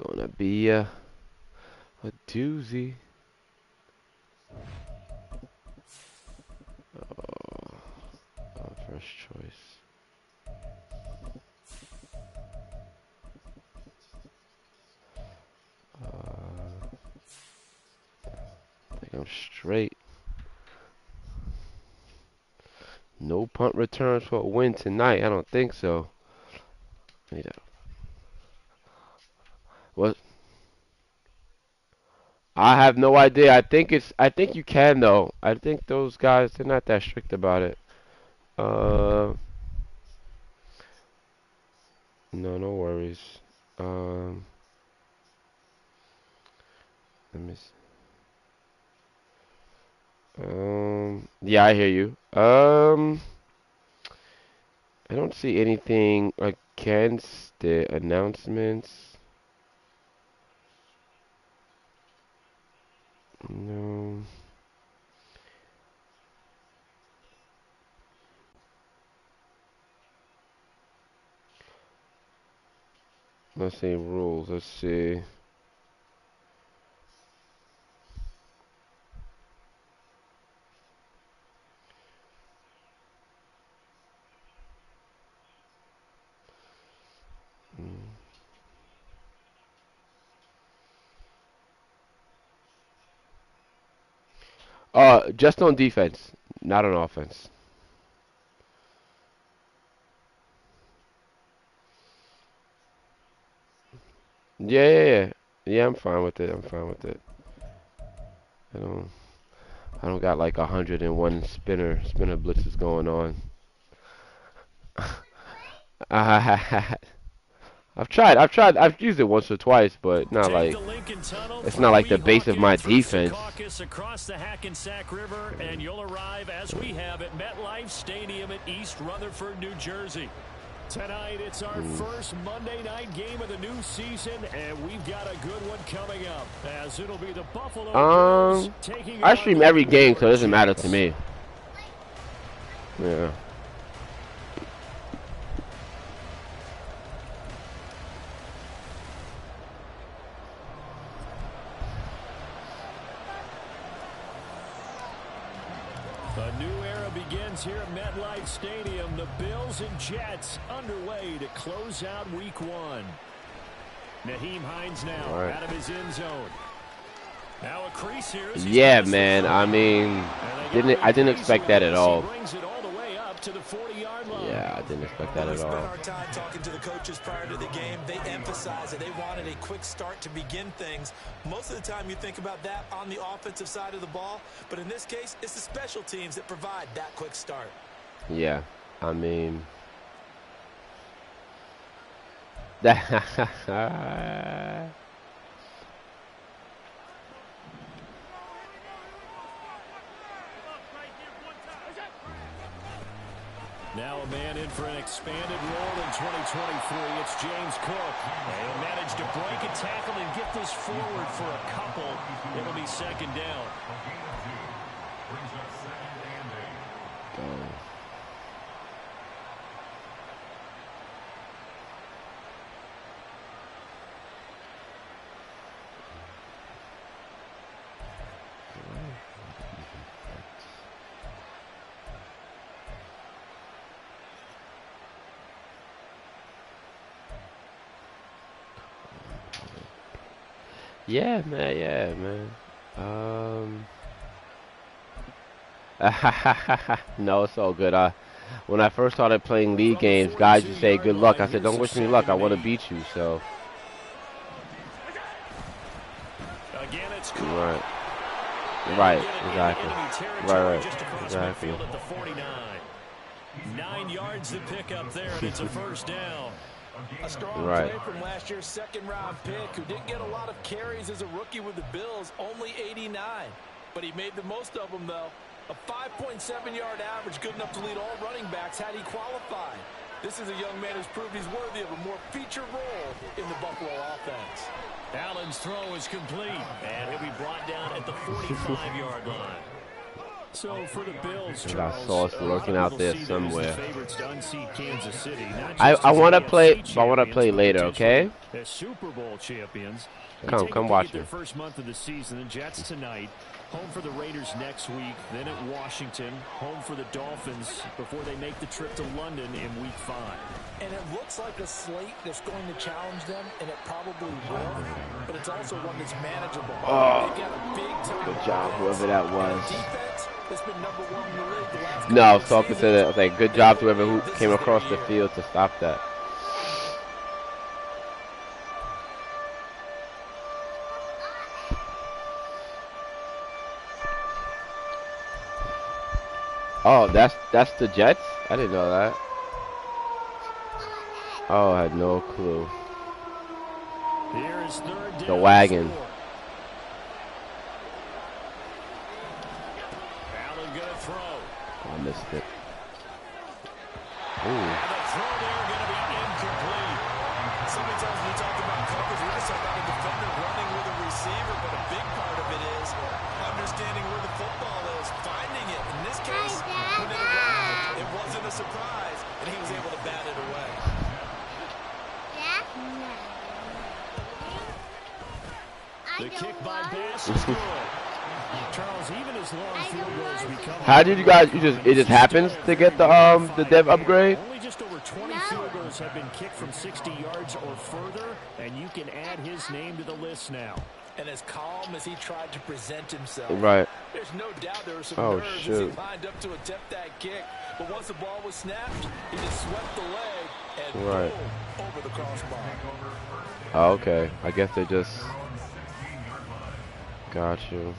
Gonna be a doozy. First choice. I think I'm straight. No punt returns for a win tonight. I don't think so. What? I have no idea. I think you can though. I think those guys, they're not that strict about it. Uh, no, no worries. Um, let me see. Yeah, I hear you. I don't see anything against the announcements. No. Let's see rules. Let's see. Mm. Just on defense, not on offense. Yeah, yeah, yeah. Yeah, I'm fine with it. I'm fine with it. I don't, I don't got like 101 spinner blitzes going on. I've used it once or twice, but not Take like the Lincoln Tunnel it's for not a like wee the base of my hawk-in through defense. Secaucus across the Hackensack River, and you'll arrive as we have at MetLife Stadium at East Rutherford, New Jersey. Tonight, it's our first Monday night game of the new season, and we've got a good one coming up, as it'll be the Buffalo Bills taking I on stream the every New game, York so it doesn't matter to Jets. me. Yeah. A new era begins here at MetLife Stadium. The Bills and Jets underway to close out Week 1. Naheem Hines now out of his end zone. Now a crease here. Yeah, man. I mean, I didn't expect that at all. Brings it all the way up to the 40-yard line. Yeah, I didn't expect that at all. We spent our time talking to the coaches prior to the game. They emphasized that they wanted a quick start to begin things. Most of the time you think about that on the offensive side of the ball, but in this case, it's the special teams that provide that quick start. Yeah, I mean, Now a man in for an expanded role in 2023. It's James Cook. He'll manage to break a tackle and get this forward for a couple. It'll be second down. yeah, man, yeah, man. No, it's all good. When I first started playing league games, guys would say good luck. I said, don't wish me luck. I want to beat you. So, Again, it's right, right, exactly, right, just across exactly. midfield at the 49. 9 yards to pick up there, and it's a first down. A strong play from last year's second-round pick who didn't get a lot of carries as a rookie with the Bills, only 89. But he made the most of them, though. A 5.7-yard average, good enough to lead all running backs had he qualified. This is a young man who's proved he's worthy of a more featured role in the Buffalo offense. Allen's throw is complete, and he'll be brought down at the 45-yard line. So for the Bills, I got Charles, Sauce lurking out there somewhere. I want to play, but I want to play later, okay? As Super Bowl champions. Come watch me. Their first month of the season. The Jets tonight, home for the Raiders next week, then at Washington, home for the Dolphins before they make the trip to London in Week 5. And it looks like a slate that's going to challenge them, and it probably will, but it's also one that's manageable. Oh, they got a big good job, whoever that was. Defense that's been number one in the league the last No, I was talking to the, like, good job to whoever who came across the field to stop that. Oh, that's the Jets? I didn't know that. Oh, I had no clue. Here's third down. The wagon. Allen gonna throw. Oh, I missed it. Ooh. And the throw there gonna be incomplete. So many times we talk about coverage, we just talk about a defender running with a receiver, but a big part of it is understanding where the football is, finding it. In this case, when it arrived, it wasn't a surprise, and he was able to bat it away. The kick by Bass is good. Charles, even as long field goals become. How did you guys? It just happens to get the dev upgrade? Only just over 20 field goals have been kicked from 60 yards or further, and you can add his name to the list now. And as calm as he tried to present himself, Right. there's no doubt there were some Oh, nerves as he shoot. lined up to attempt that kick. But once the ball was snapped, he just swept the leg and Right. boom, over the crossbar. Oh, okay. I guess they just got you.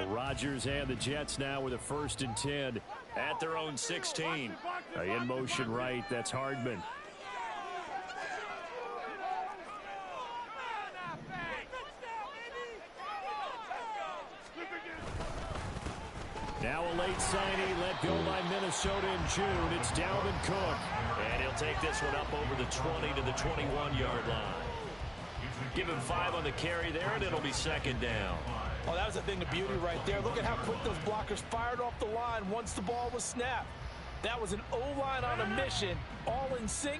Rodgers and the Jets now with a 1st and 10 at their own 16. In motion right, that's Hardman. Now a late signing let go by Minnesota in June. It's Dalvin Cook. And he'll take this one up over the 20 to the 21-yard line. Give him 5 on the carry there, and it'll be 2nd down. Oh, that was a thing of beauty right there. Look at how quick those blockers fired off the line once the ball was snapped. That was an O-line on a mission, all in sync,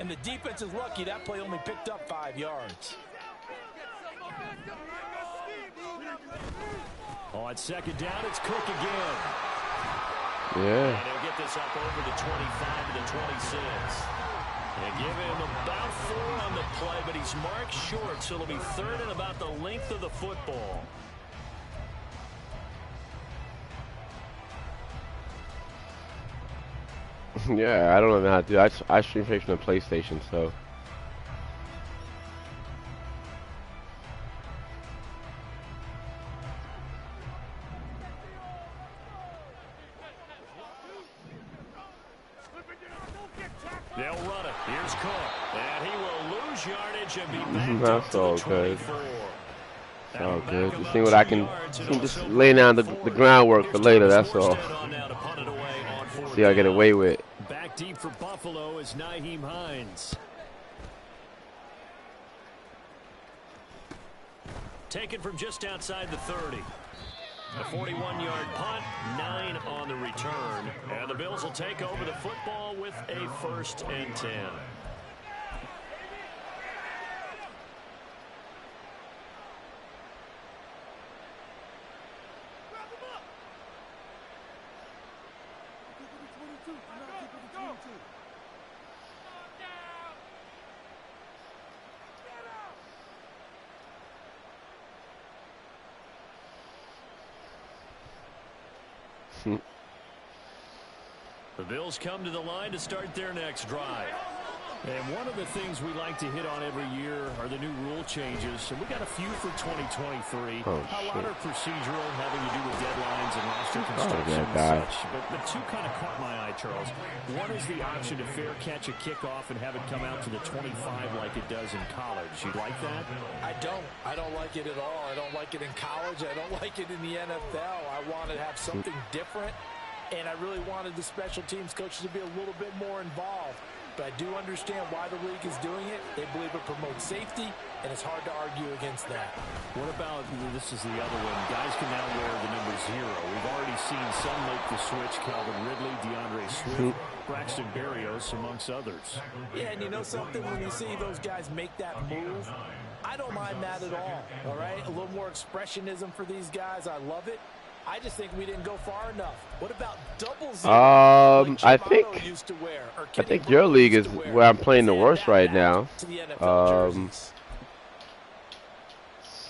and the defense is lucky that play only picked up 5 yards. On 2nd down, it's Cook again. Yeah. And he'll get this up over the 25 to the 26. And give him about 4 on the play, but he's marked short, so it'll be 3rd and about the length of the football. Yeah, I don't know how to do it. I stream straight from the PlayStation, so. They'll run it. Here's Cook. And he will lose yardage and be back That's up to all the good. 24. Oh, good. Just see what I can. Just lay down the groundwork for later. That's all. See how I get away with. Back deep for Buffalo is Nyheim Hines. Taken from just outside the 30. A 41-yard punt, 9 on the return. And the Bills will take over the football with a 1st and 10. The Bills come to the line to start their next drive. And one of the things we like to hit on every year are the new rule changes. And we got a few for 2023. Oh, a lot are procedural, having to do with deadlines and roster construction and guy. such. But 2 kind of caught my eye, Charles. One is the option to fair catch a kickoff and have it come out to the 25 like it does in college. You like that? I don't. I don't like it at all. I don't like it in college. I don't like it in the NFL. I want to have something different. And I really wanted the special teams coaches to be a little bit more involved. but I do understand why the league is doing it. They believe it promotes safety, and it's hard to argue against that. What about, this is the other one, guys can now wear the number 0. We've already seen some make the switch, Calvin Ridley, DeAndre Swift, Braxton Berrios, amongst others. Yeah, and you know something? When you see those guys make that move, I don't mind that at all right? A little more expressionism for these guys. I love it. I just think we didn't go far enough. What about double 0? I think your league is where I'm playing the worst right now.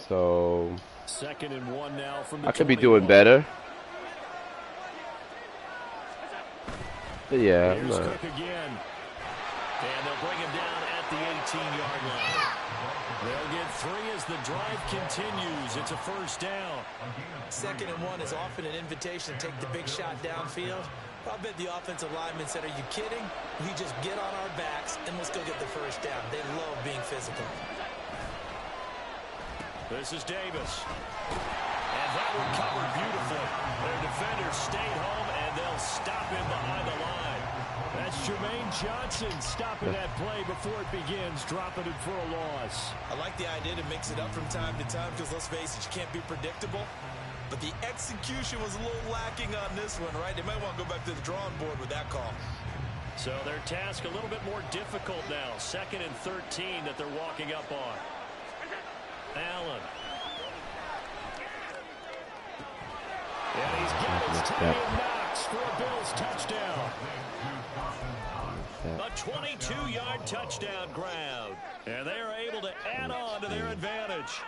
So 2nd and 1 now from the I could be doing better. But yeah, I'm not. Cook again. And they'll bring him down at the 18-yard line. They'll get 3 as the drive continues. It's a first down. 2nd and 1 is often an invitation to take the big shot downfield. I bet the offensive lineman said, are you kidding? We just get on our backs and let's go get the first down. They love being physical. This is Davis. And that one covered beautifully. Their defenders stayed home and they'll stop him behind the line. That's Jermaine Johnson stopping that play before it begins, dropping it for a loss. I like the idea to mix it up from time to time because, let's face it, you can't be predictable. But the execution was a little lacking on this one, right? They might want to go back to the drawing board with that call. So their task a little bit more difficult now. 2nd and 13 that they're walking up on. Allen. And he's got his tight end Knox for a Bills touchdown. A 22-yard touchdown grab. And they're able to add on to their advantage.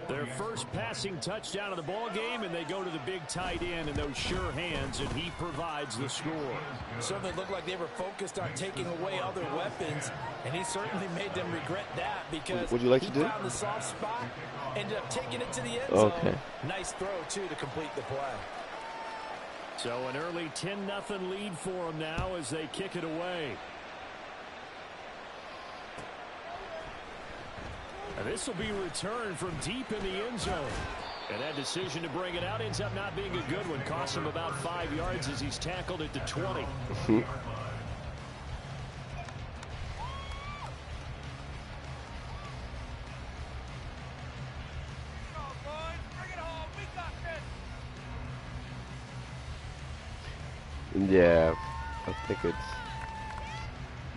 Their first passing touchdown of the ball game, and they go to the big tight end in those sure hands, and he provides the score. Certainly looked like they were focused on taking away other weapons, and he certainly made them regret that because would you like to do? He found the soft spot, ended up taking it to the end zone. Okay. Nice throw, too, to complete the play. So an early 10-0 lead for them now as they kick it away. And this will be returned from deep in the end zone. And that decision to bring it out ends up not being a good one. Costs him about 5 yards as he's tackled at the 20. Yeah, I think it's...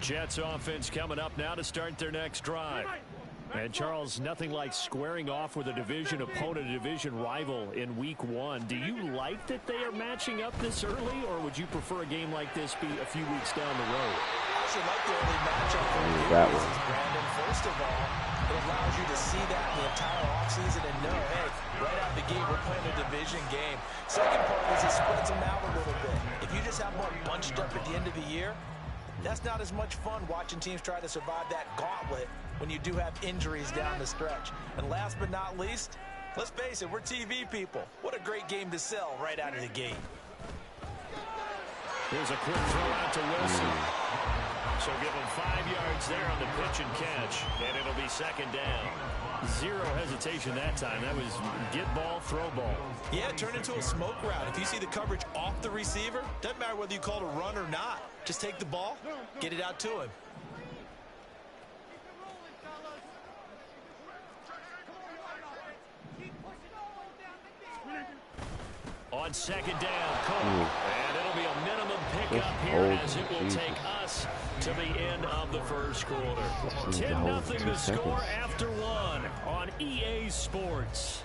Jets offense coming up now to start their next drive. And, Charles, nothing like squaring off with a division opponent, a division rival in Week 1. Do you like that they are matching up this early, or would you prefer a game like this be a few weeks down the road? I actually like the early matchup for you, Brandon. First of all, it allows you to see that the entire offseason and know, hey, right out the gate, we're playing a division game. Second part is it spreads them out a little bit. If you just have one bunched up at the end of the year, that's not as much fun watching teams try to survive that gauntlet when you do have injuries down the stretch. And last but not least, let's face it, we're TV people. What a great game to sell right out of the gate. Here's a quick throw out to Wilson. So give him 5 yards there on the pitch and catch, and it'll be second down. Zero hesitation that time. That was get ball, throw ball. Yeah, turn into a smoke route. If you see the coverage off the receiver, doesn't matter whether you call it a run or not. Just take the ball, get it out to him. On second down, Cook. And it'll be a minimum pickup here as it will take us to the end of the first quarter. 10-0 to score after one on EA Sports.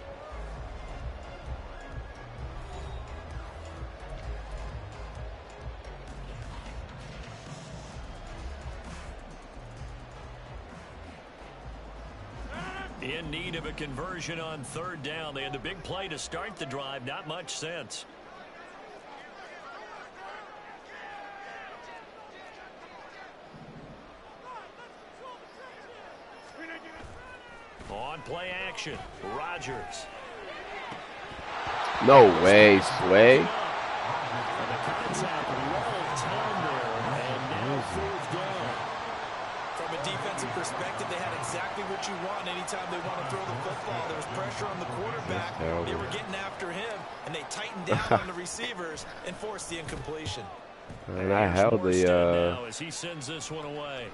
In need of a conversion on third down. They had the big play to start the drive. Not much sense. On play action, Rodgers. No way, Sway. And the contact rolled tender, and now fourth down. From a defensive perspective, they had exactly what you want anytime they want to throw the football. There was pressure on the quarterback. They were getting after him, and they tightened down on the receivers and forced the incompletion. And I held the now as he sends this one away.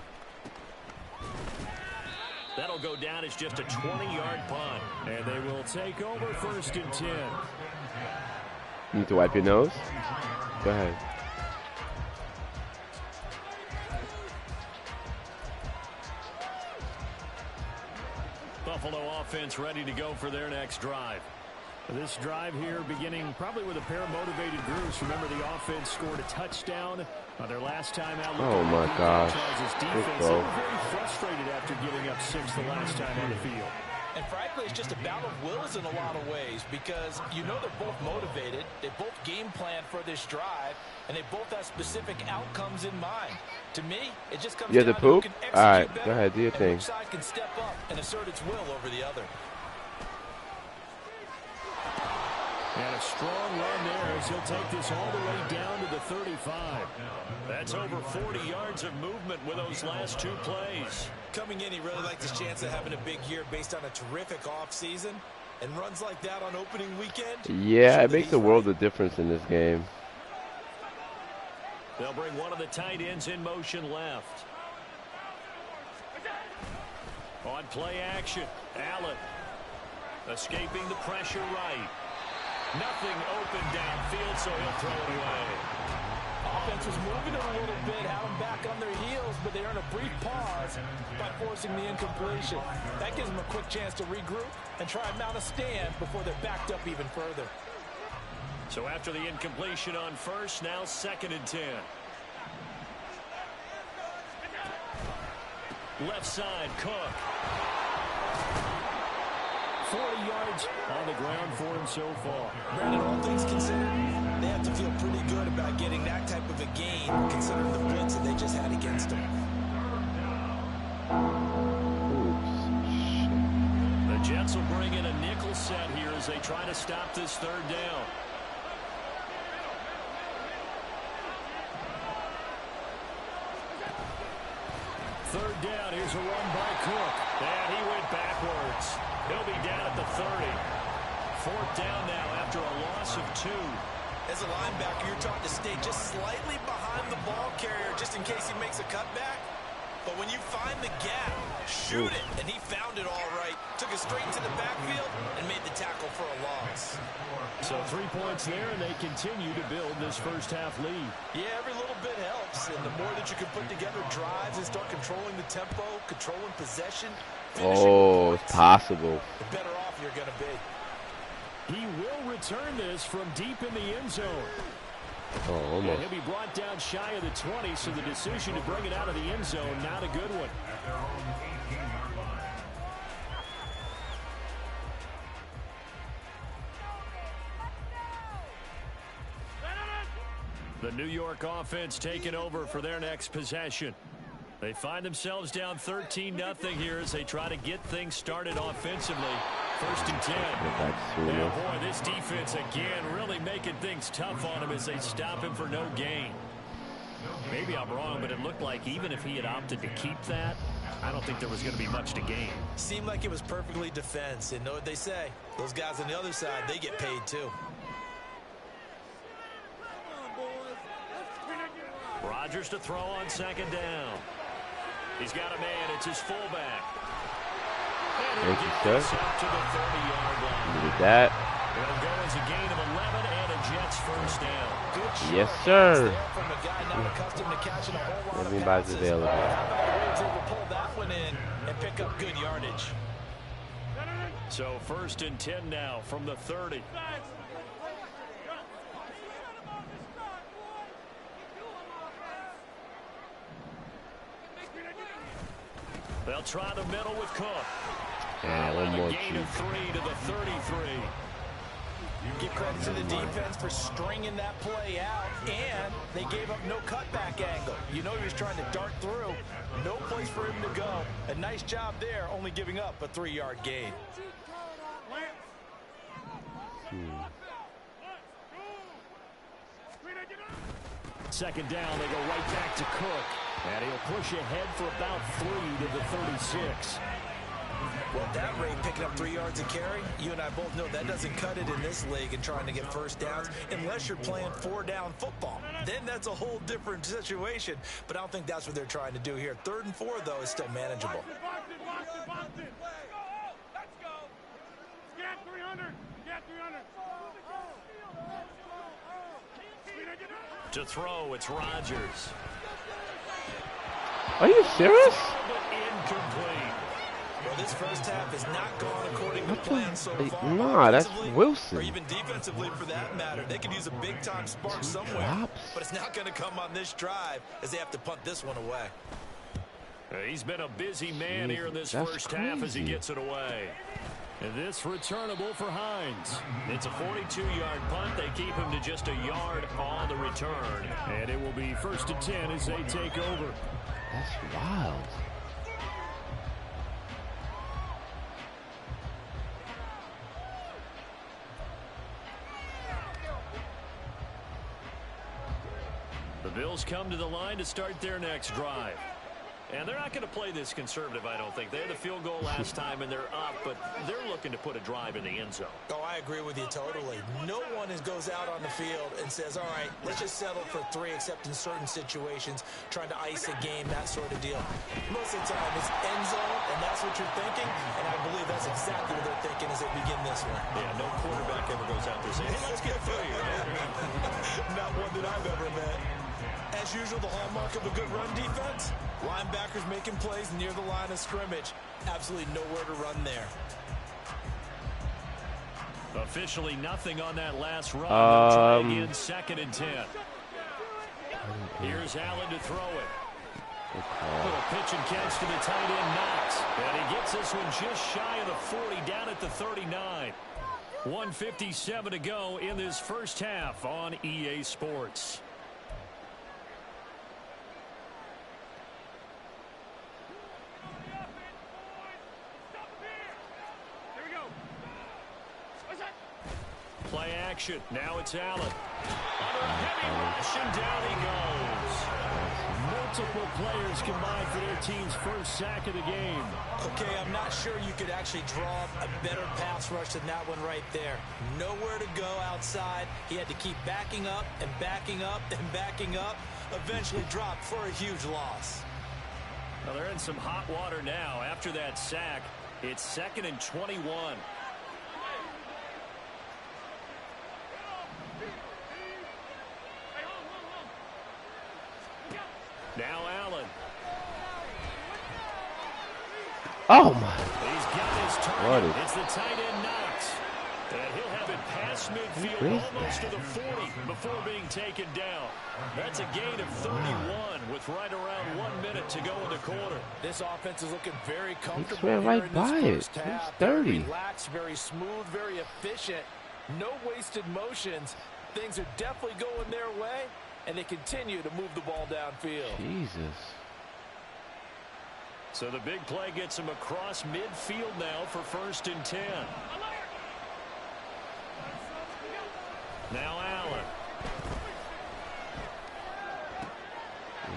That'll go down as just a 20-yard punt. And they will take over 1st and 10. You need to wipe your nose? Go ahead. Buffalo offense ready to go for their next drive. This drive here beginning probably with a pair of motivated groups. Remember, the offense scored a touchdown on their last time out. Oh my gosh. Defense, they were very frustrated after giving up 6 the last time on the field. And frankly, it's just a battle of wills in a lot of ways because you know they're both motivated. They both game plan for this drive, and they both have specific outcomes in mind. To me, it just comes down to who can execute All right, better, go ahead, do your thing. which side can step up and assert its will over the other. And a strong run there as he'll take this all the way down to the 35. That's over 40 yards of movement with those last 2 plays. Coming in, he really liked his chance of having a big year based on a terrific offseason. And runs like that on opening weekend. Yeah, it makes a world of difference in this game. They'll bring one of the tight ends in motion left. On play action, Allen escaping the pressure right. Nothing open downfield, so he'll throw it away. Offense was moving it a little bit, had them back on their heels, but they earn a brief pause by forcing the incompletion. That gives them a quick chance to regroup and try and mount a stand before they're backed up even further. So after the incompletion on first, now 2nd and 10. Left side, Cook. 40 yards on the ground for him so far. Brandon, all things considered, they have to feel pretty good about getting that type of a gain, considering the blitz that they just had against them. The Jets will bring in a nickel set here as they try to stop this 3rd down. Third down, here's a run by Cook. And he went backwards. He'll be down at the 30. 4th down now after a loss of 2. As a linebacker, you're taught to stay just slightly behind the ball carrier just in case he makes a cutback. But when you find the gap, shoot it. And he found it all right. Took it straight into the backfield and made the tackle for a loss. So 3 points there, and they continue to build this first half lead. Yeah, every little bit helps. And the more that you can put together drives and start controlling the tempo, controlling possession, Oh, it's possible. the better off you're going to be. He will return this from deep in the end zone. Oh, almost. And he'll be brought down shy of the 20, so the decision to bring it out of the end zone, not a good one. The New York offense taking over for their next possession. They find themselves down 13-0 here as they try to get things started offensively. 1st and 10. Yeah, boy, this defense again really making things tough on him as they stop him for no gain. Maybe I'm wrong, but it looked like even if he had opted to keep that, I don't think there was going to be much to gain. Seemed like it was perfectly defense. And know what they say? Those guys on the other side, they get paid too. Rodgers to throw on 2nd down. He's got a man. It's his fullback. And he'll get this up to the 30-yard line. Look at that. It'll go as a gain of 11 and a Jets 1st down. Yes, sir. From a guy not accustomed to catching a whole lot of Everybody's passes. available. How about Riggs able to pull that one in and pick up good yardage? So 1st and 10 now from the 30. They'll try the middle with Cook. One more gain of 3 to the 33. Give credit to the defense for stringing that play out, and they gave up no cutback angle. You know he was trying to dart through. No place for him to go. A nice job there, only giving up a 3-yard gain. Second down, they go right back to Cook. And he'll push ahead for about 3 to the 36. Well, at that rate, picking up 3 yards a carry, you and I both know that doesn't cut it in this league and trying to get first downs unless you're playing 4-down football. Then that's a whole different situation, but I don't think that's what they're trying to do here. 3rd and 4, though, is still manageable. Let's go. Get 300. Get 300. To throw, it's Rodgers. Are you serious? Incomplete. Well, this first half has not gone according to plan so far. Nah, that's Wilson. Or even defensively, for that matter. They could use a big-time spark somewhere, but it's not going to come on this drive as they have to punt this one away. He's been a busy man here in this first half as he gets it away. And this returnable for Hines. It's a 42-yard punt. They keep him to just a yard on the return. And it will be 1st and 10 as they take over. That's wild. The Bills come to the line to start their next drive. And they're not going to play this conservative, I don't think. They had the field goal last time, and they're up, but they're looking to put a drive in the end zone. Oh, I agree with you totally. No one goes out on the field and says, all right, let's just settle for 3, except in certain situations, trying to ice a game, that sort of deal. Most of the time, it's end zone, and that's what you're thinking, and I believe that's exactly what they're thinking as they begin this one. Yeah, no quarterback ever goes out there saying, hey, let's get through here. Not one that I've ever met. As usual, the hallmark of a good run defense, linebackers making plays near the line of scrimmage. Absolutely nowhere to run there. Officially nothing on that last run. Try again, 2nd and 10. Here's Allen to throw it. A pitch and catch to the tight end, Knox. And he gets this one just shy of the 40, down at the 39. 1:57 to go in this first half on EA Sports. Play action. Now it's Allen. Under a heavy rush, and down he goes. Multiple players combined for their team's first sack of the game. Okay, I'm not sure you could actually draw a better pass rush than that one right there. Nowhere to go outside. He had to keep backing up and backing up and backing up. Eventually dropped for a huge loss. Well, they're in some hot water now. After that sack, it's 2nd and 21. Now Allen. Oh my. He's got his target. It's the tight end Knox. And he'll have it past midfield almost to the 40 before being taken down. That's a gain of 31 with right around 1 minute to go in the quarter. This offense is looking very comfortable. He ran right by it. It's 30. Relaxed, very smooth, very efficient. No wasted motions. Things are definitely going their way, and they continue to move the ball downfield. Jesus. So the big play gets him across midfield now for 1st and 10. Now Allen.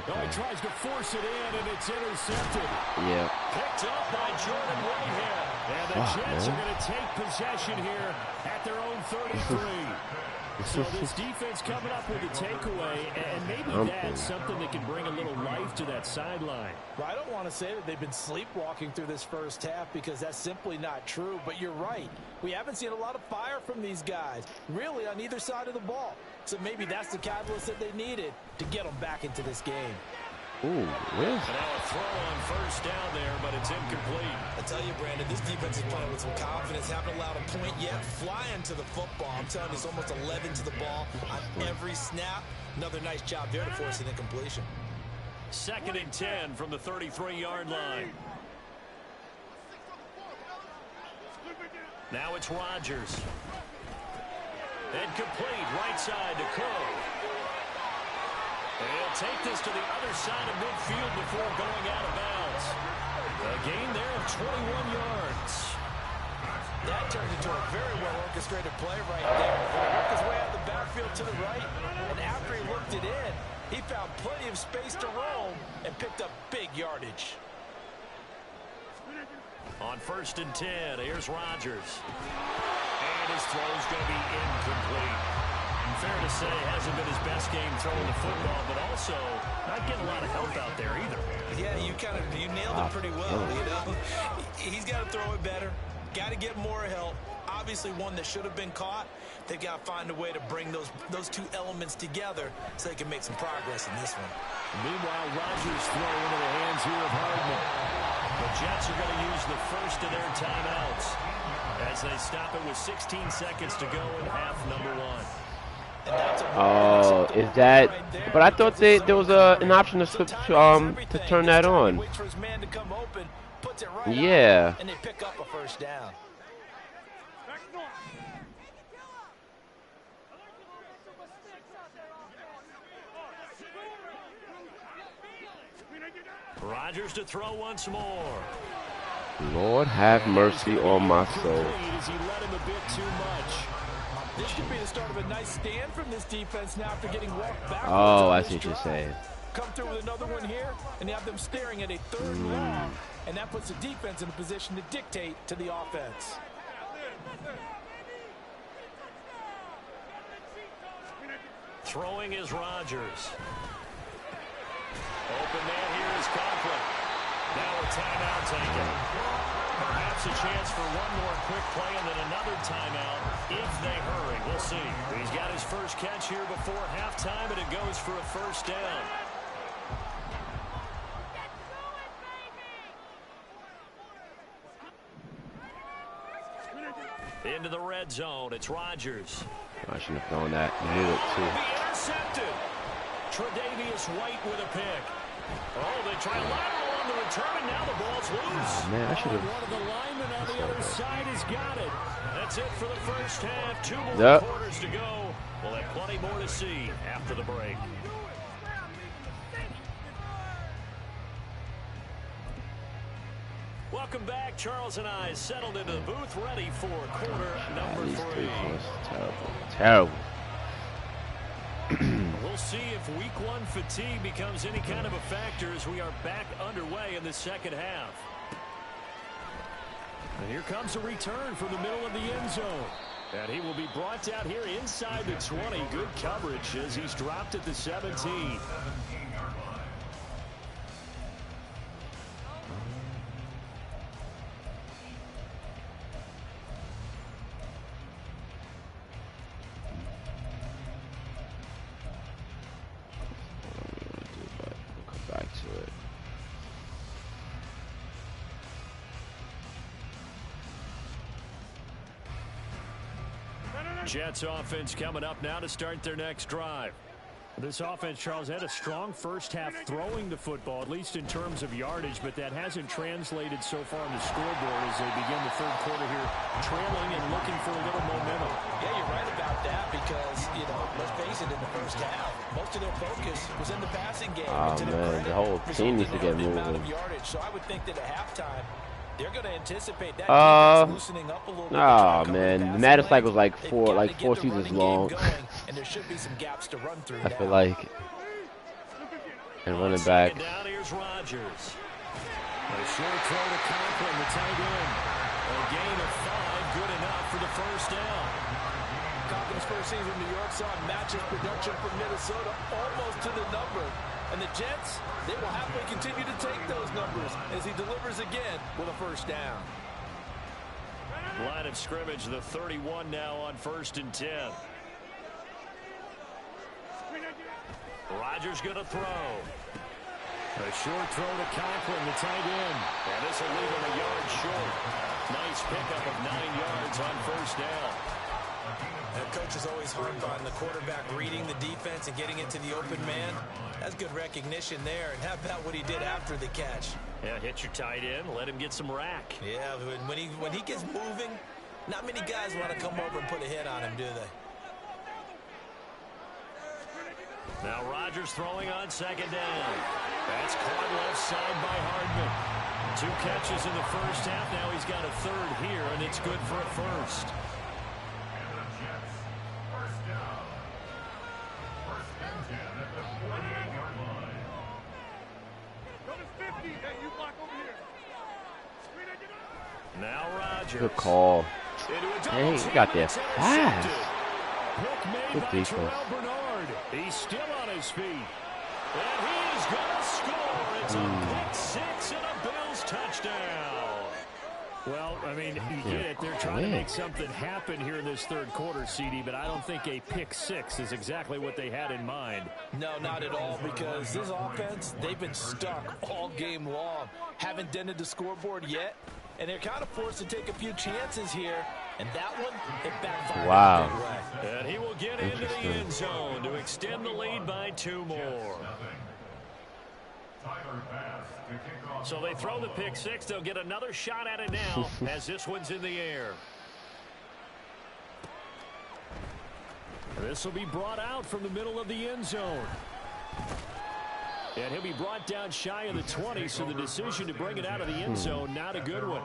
Oh, he tries to force it in, and it's intercepted. Yeah. Picked up by Jordan Whitehead. And the Jets are going to take possession here at their own 33. So this defense coming up with a takeaway, and maybe that's something that can bring a little life to that sideline. Well, I don't want to say that they've been sleepwalking through this first half because that's simply not true, but you're right. We haven't seen a lot of fire from these guys, really on either side of the ball. So maybe that's the catalyst that they needed to get them back into this game. Ooh, And yeah. now a throw on 1st down there, but it's incomplete. I tell you, Brandon, this defense is playing with some confidence. Haven't allowed a point yet. Flying to the football. I'm telling you, it's almost 11 to the ball on every snap. Another nice job there to force an incompletion. 2nd and 10 from the 33-yard line. Now it's Rodgers. And complete right side to Cole. And he'll take this to the other side of midfield before going out of bounds. A gain there of 21 yards. That turned into a very well-orchestrated play right there. He worked his way out of the backfield to the right, and after he worked it in, he found plenty of space to roam and picked up big yardage. On 1st and 10, here's Rodgers. And his throw's going to be incomplete. Fair to say, hasn't been his best game throwing the football, but also not getting a lot of help out there either. Yeah, you nailed it pretty well, you know. He's got to throw it better. Got to get more help. Obviously one that should have been caught. They've got to find a way to bring those two elements together so they can make some progress in this one. Meanwhile, Rodgers throw into the hands here of Hardman. The Jets are going to use the first of their timeouts as they stop it with 16 seconds to go in half number 1. Oh, is that? But I thought there was an option to turn that on. Yeah. And they pick up a first down. Rodgers to throw once more. Lord have mercy on my soul. He let him a bit too much. This could be the start of a nice stand from this defense now after getting walked backwards. Oh, I see what you're saying. Come through with another one here, and you have them staring at a third long, and that puts the defense in a position to dictate to the offense. Throwing is Rodgers. Open man here is Conklin. Now a timeout taken. Perhaps a chance for one more quick play and then another timeout if they hurry. We'll see. He's got his first catch here before halftime, and it goes for a first down. Into the red zone. It's Rodgers. I shouldn't have thrown that. You knew it too. Intercepted. Tre'Davious White with a pick. Oh, they try lateral on the return, and now the ball's loose. Oh, man, I should have. One of the linemen on the other side has got it. That's it for the first half. 2 more quarters to go. We'll have plenty more to see after the break. Welcome back. Charles and I settled into the booth, ready for quarter number 3. Terrible. We'll see if week 1 fatigue becomes any kind of a factor as we are back underway in the second half. And here comes a return from the middle of the end zone. And he will be brought down here inside the 20. Good coverage as he's dropped at the 17. Jets offense coming up now to start their next drive. This offense, Charles, had a strong first half throwing the football, at least in terms of yardage, but that hasn't translated so far on the scoreboard as they begin the third quarter here, trailing and looking for a little momentum. Yeah, you're right about that because, you know, let's face it, in the first half, most of their focus was in the passing game. Oh, man, the whole team needs to get moving. So I would think that at halftime, they're going to anticipate that loosening up a little bit. Oh man, the Madden cycle was like four seasons long. And there should be some gaps to run through. I feel like. And running back. Down here's Rodgers. A short throw to Conklin, the tight end. A gain of 5, good enough for the first down. Conklin's first season in New York saw matches production from Minnesota almost to the number. And the Jets, they will happily continue to take those numbers as he delivers again with a first down. Line of scrimmage, the 31 now on 1st and 10. Rodgers going to throw. A short throw to Conklin, the tight end. And this will leave him a yard short. Nice pickup of 9 yards on first down. And coach is always harped on the quarterback reading the defense and getting it to the open man. That's good recognition there. And how about what he did after the catch? Yeah, hit your tight end, let him get some rack. Yeah, when he gets moving, not many guys want to come over and put a hit on him, do they? Now Rodgers throwing on second down. That's caught left side by Hardman. 2 catches in the first half. Now he's got a third here, and it's good for a first. Now Rodgers. Good call. Dang, he got there fast. Pick made Good by defense. Terrell Bernard. He's still on his feet. And he's going to score. It's a pick six and a Bills touchdown. Well, I mean, you get it. They're trying to make something happen here in this third quarter, CD, but I don't think a pick six is exactly what they had in mind. No, not at all, because this offense, they've been stuck all game long. Haven't dented the scoreboard yet, and they're kind of forced to take a few chances here, and that one, it backfired. Wow. In a big way. And he will get into the end zone to extend the lead by 2 more. So they throw the pick six. They'll get another shot at it now as this one's in the air. This will be brought out from the middle of the end zone. And he'll be brought down shy of the 20, so the decision to bring it out of the end zone, not a good one.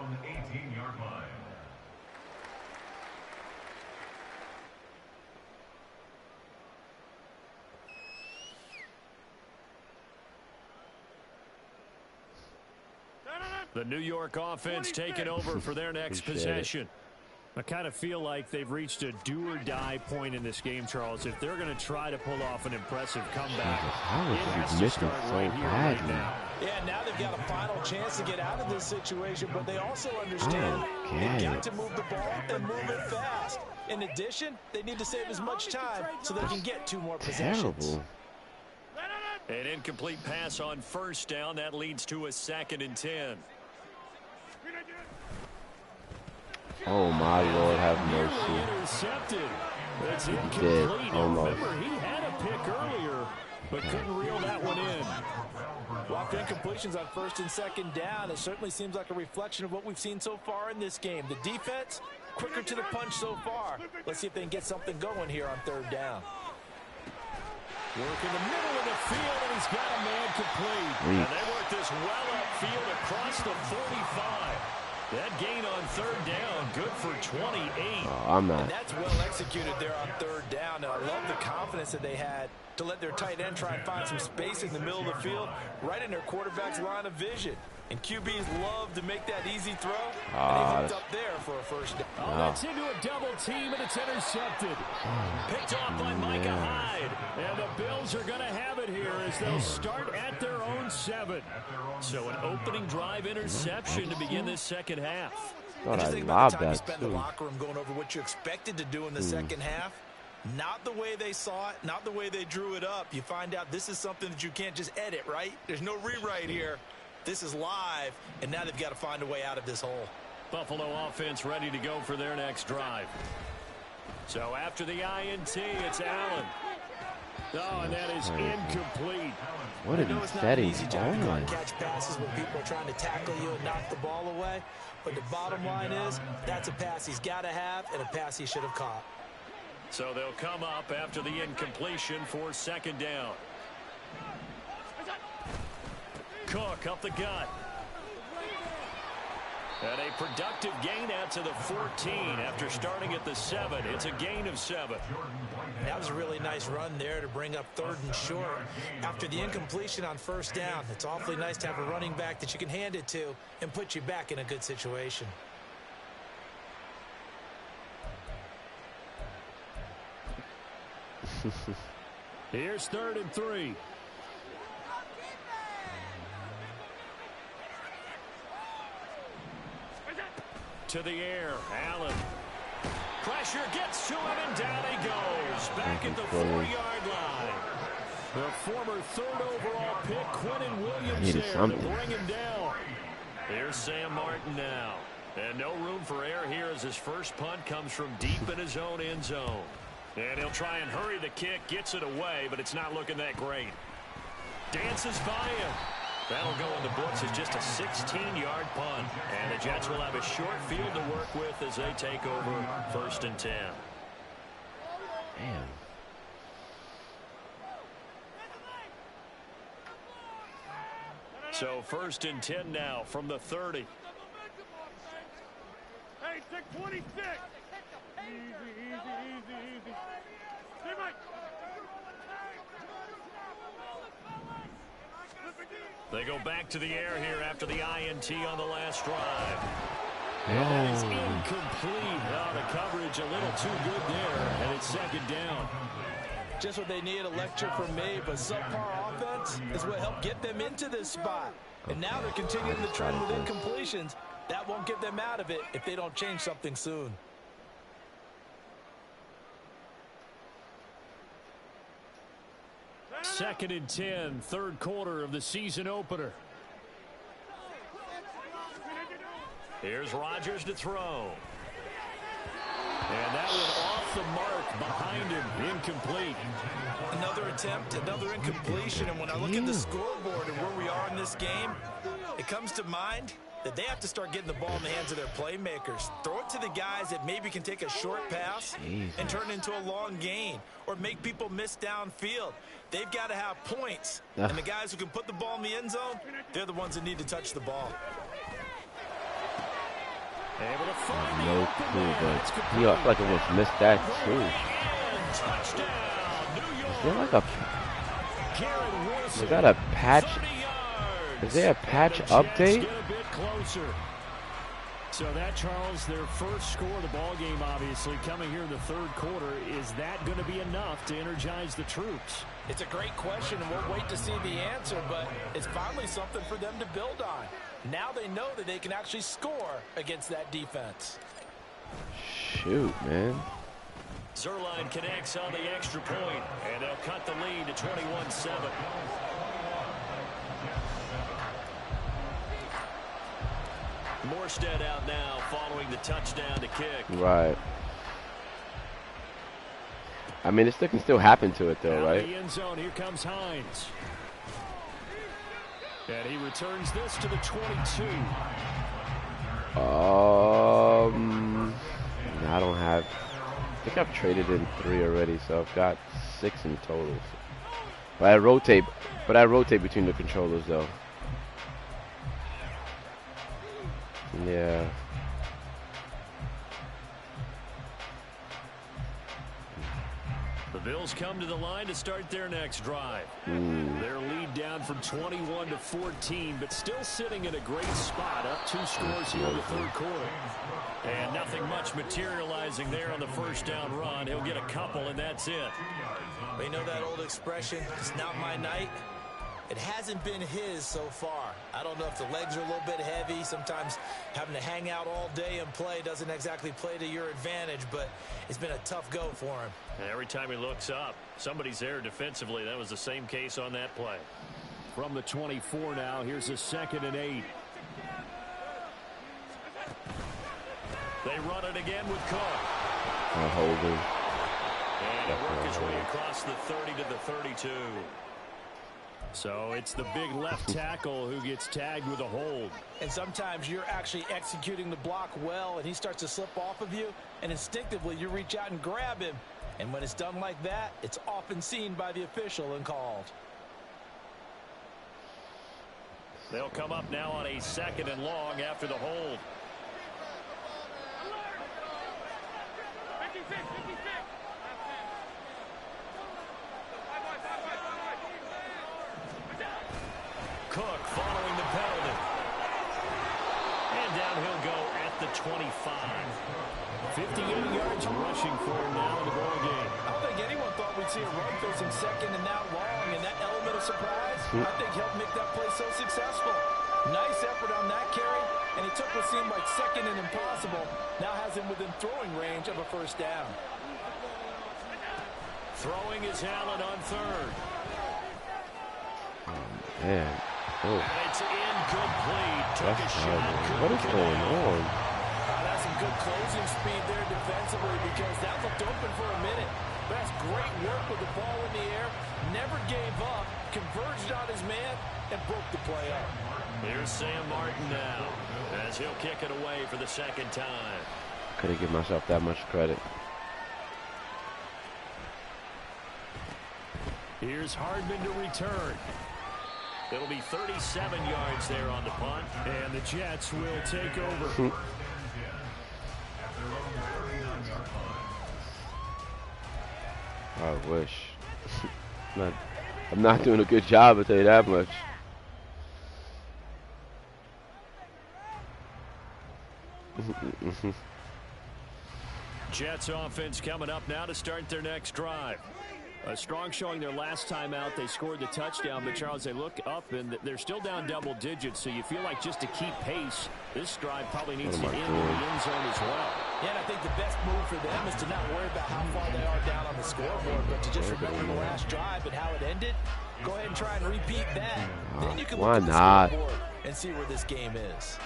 The New York offense taking over for their next possession. I kind of feel like they've reached a do-or-die point in this game, Charles. If they're going to try to pull off an impressive comeback, it has to start right here, right now. Yeah, now they've got a final chance to get out of this situation, but they also understand they've got to move the ball and move it fast. In addition, they need to save as much time so they can get 2 more possessions. An incomplete pass on first down. That leads to a 2nd and 10. Oh my Lord, have mercy. Intercepted. It's He incomplete. did, almost. Remember, he had a pick earlier, but couldn't reel that one in. Well, incompletions on 1st and 2nd down, it certainly seems like a reflection of what we've seen so far in this game. The defense, quicker to the punch so far. Let's see if they can get something going here on 3rd down. Work in the middle of the field, and he's got a man complete. And they work this well upfield across the 45. That gain on 3rd down, good for 28. Oh, I'm not. And that's well executed there on 3rd down. And I love the confidence that they had to let their tight end try and find some space in the middle of the field, right in their quarterback's line of vision. And QBs love to make that easy throw, and they hooked up there for a 1st down. Oh, that's into a double team, and it's intercepted. Picked off by Micah Hyde. And the Bills are going to have it here as they'll start at their own 7. So an opening drive interception to begin this 2nd half. Thought I Just think about the lobbed time you that spend in too. the locker room going over what you expected to do in the 2nd half. Not the way they saw it, not the way they drew it up. You find out this is something that you can't just edit, right? There's no rewrite here. This is live, and now they've got to find a way out of this hole. Buffalo offense ready to go for their next drive. So after the INT, it's Allen. Oh, and that is incomplete. What are these settings? To catch passes when people are trying to tackle you and knock the ball away. But the bottom line is, that's a pass he's got to have and a pass he should have caught. So they'll come up after the incompletion for 2nd down. Cook up the gut. And a productive gain out to the 14 after starting at the 7. It's a gain of 7. That was a really nice run there to bring up 3rd and short. After the incompletion on 1st down, it's awfully nice to have a running back that you can hand it to and put you back in a good situation. Here's 3rd and 3. To the air, Allen. Pressure gets to him, and down he goes. Back at the 4-yard line. The former 3rd overall pick, Quentin Williams, there to bring him down. Here's Sam Martin now. And no room for error here as his first punt comes from deep in his own end zone. And he'll try and hurry the kick, gets it away, but it's not looking that great. Dances by him. That'll go in the books as just a 16-yard punt. And the Jets will have a short field to work with as they take over 1st and 10. Man. So 1st and 10 now from the 30. Hey, check 26. Easy. Hey, Mike. They go back to the air here after the INT on the last drive. And that is incomplete. Oh, the coverage a little too good there, and it's second down. Just what they need, a lecture from me, but subpar offense is what helped get them into this spot. And now they're continuing the trend with incompletions. That won't get them out of it if they don't change something soon. Second and 10, third quarter of the season opener. Here's Rodgers to throw. And that one off the mark behind him, incomplete. Another attempt, another incompletion, and when I look at the scoreboard and where we are in this game, it comes to mind that they have to start getting the ball in the hands of their playmakers. Throw it to the guys that maybe can take a short pass and turn it into a long gain or make people miss downfield. They've got to have points, and the guys who can put the ball in the end zone, they're the ones that need to touch the ball. Able to find no clue, but I feel like I almost missed that too. Is there like a... Is that a patch? Is there a patch update? So that, Charles, their first score of the ball game, obviously, coming here in the third quarter. Is that going to be enough to energize the troops? It's a great question, and we'll wait to see the answer, but it's finally something for them to build on. Now they know that they can actually score against that defense. Shoot, man. Zerline connects on the extra point, and they'll cut the lead to 21-7. Morstead out now following the touchdown to kick. Right. I mean, this can still happen to it, though, right? The end zone, here comes Hines. And he returns this to the 22. I don't have... I think I've traded in 3 already, so I've got 6 in total. But I rotate between the controllers, though. Yeah. The Bills come to the line to start their next drive. Their lead down from 21 to 14, but still sitting in a great spot, up 2 scores here in the third quarter. And nothing much materializing there on the first down run. He'll get a couple, and that's it. You know that old expression, it's not my night? It hasn't been his so far. I don't know if the legs are a little bit heavy. Sometimes having to hang out all day and play doesn't exactly play to your advantage, but it's been a tough go for him. And every time he looks up, somebody's there defensively. That was the same case on that play. From the 24 now, here's a 2nd and 8. They run it again with Cook. Holding. And he'll work his way across the 30 to the 32. So it's the big left tackle who gets tagged with a hold. And sometimes you're actually executing the block well, and he starts to slip off of you, and instinctively you reach out and grab him. And when it's done like that, it's often seen by the official and called. They'll come up now on a 2nd and long after the hold. Cook following the penalty. And down he'll go at the 25. 58 yards rushing for him now in the ball game. I don't think anyone thought we'd see a run facing 2nd and now long, and that element of surprise, I think, helped make that play so successful. Nice effort on that carry, and he took what seemed like 2nd and impossible, now has him within throwing range of a first down. Throwing is Allen on 3rd. Man. Oh. It's incomplete. Took a shot. What is going on? That's some good closing speed there defensively, because that looked open for a minute. That's great work with the ball in the air. Never gave up. Converged on his man and broke the play up. Here's Sam Martin now as he'll kick it away for the 2nd time. Couldn't give myself that much credit. Here's Hardman to return. It'll be 37 yards there on the punt, and the Jets will take over. I wish. I'm not doing a good job, I'll tell you that much. Jets offense coming up now to start their next drive. A strong showing their last time out. They scored the touchdown, but Charles, they look up and they're still down double digits, so you feel like just to keep pace, this drive probably needs to end in the end zone as well. Yeah, and I think the best move for them is to not worry about how far they are down on the scoreboard, but to just remember the last drive and how it ended. Go ahead and try and repeat that. Then you can look at the scoreboard and see where this game is.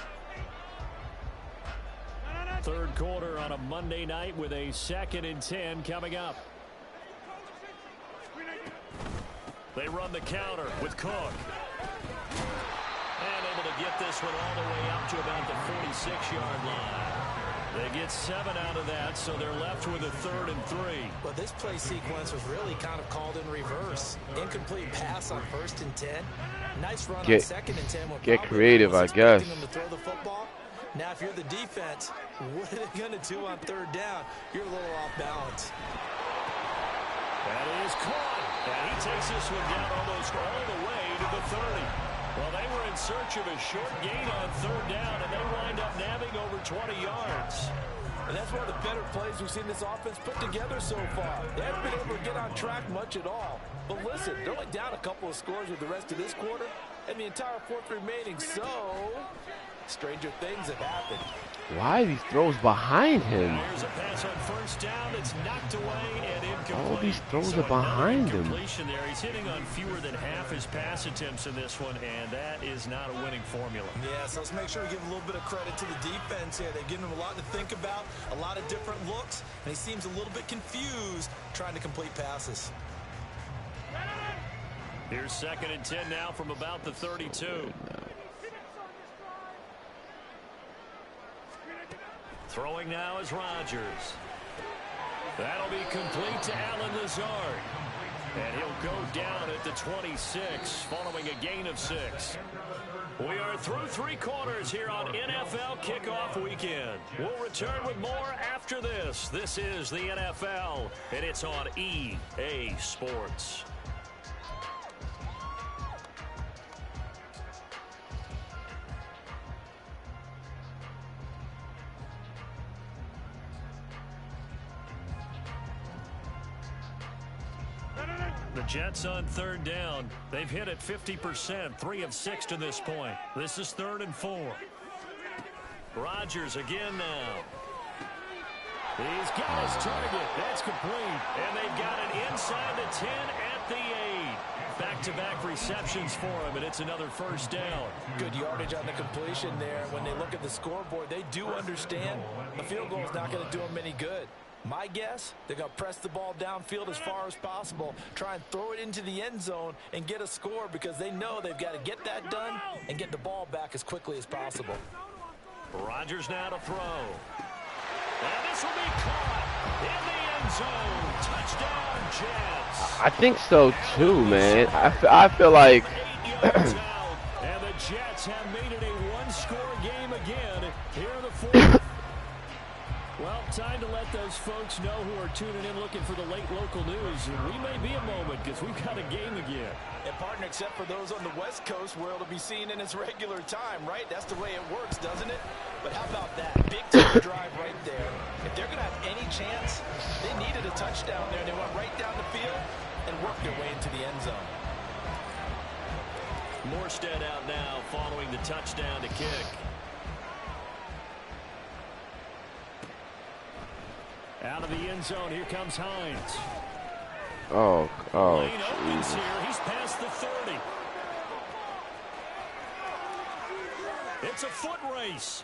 Third quarter on a Monday night with a 2nd and 10 coming up. They run the counter with Cook. And able to get this one all the way up to about the 46-yard line. They get 7 out of that, so they're left with a 3rd and 3. Well, this play sequence was really kind of called in reverse. Incomplete pass on 1st and 10. Nice run on 2nd and 10. Get creative, I guess. Them to throw the football. Now, if you're the defense, what are they going to do on 3rd down? You're a little off balance. That is caught. And he takes this one down almost all the way to the 30. Well, they were in search of a short gain on 3rd down, and they wind up nabbing over 20 yards. And that's one of the better plays we've seen this offense put together so far. They haven't been able to get on track much at all. But listen, they're only down a couple of scores with the rest of this quarter and the entire 4th remaining. So, stranger things have happened. Why are these throws behind him? Here's a pass on 1st down. It's knocked away and incomplete. All these throws are behind him. There. He's hitting on fewer than half his pass attempts in this one, and that is not a winning formula. Yeah, so let's make sure we give a little bit of credit to the defense here. They've given him a lot to think about, a lot of different looks, and he seems a little bit confused trying to complete passes. Here's 2nd and 10 now from about the 32. Throwing now is Rodgers. That'll be complete to Allen Lazard. And he'll go down at the 26 following a gain of 6. We are through 3 quarters here on NFL Kickoff Weekend. We'll return with more after this. This is the NFL, and it's on EA Sports. The Jets on 3rd down. They've hit it 50%, 3 of 6 to this point. This is 3rd and 4. Rodgers again now. He's got his target. That's complete. And they've got it inside the 10 at the 8. Back-to-back receptions for him, and it's another 1st down. Good yardage on the completion there. When they look at the scoreboard, they do understand the field goal is not going to do them any good. My guess, they're going to press the ball downfield as far as possible, try and throw it into the end zone and get a score because they know they've got to get that done and get the ball back as quickly as possible. Rodgers now to throw. And this will be caught in the end zone. Touchdown, Jets. I think so too, man. I feel like and the Jets have made it a one-score game again here in the 4th. Well, time to let those folks know who are tuning in looking for the late local news. We may be a moment because we've got a game again. And partner, except for those on the West Coast where it'll be seen in its regular time, right? That's the way it works, doesn't it? But how about that? Big time drive right there. If they're going to have any chance, they needed a touchdown there. They went right down the field and worked their way into the end zone. Morstead out now following the touchdown to kick. Out of the end zone, here comes Hines. oh, Lane opens Jesus. here. He's past the 30. It's a foot race.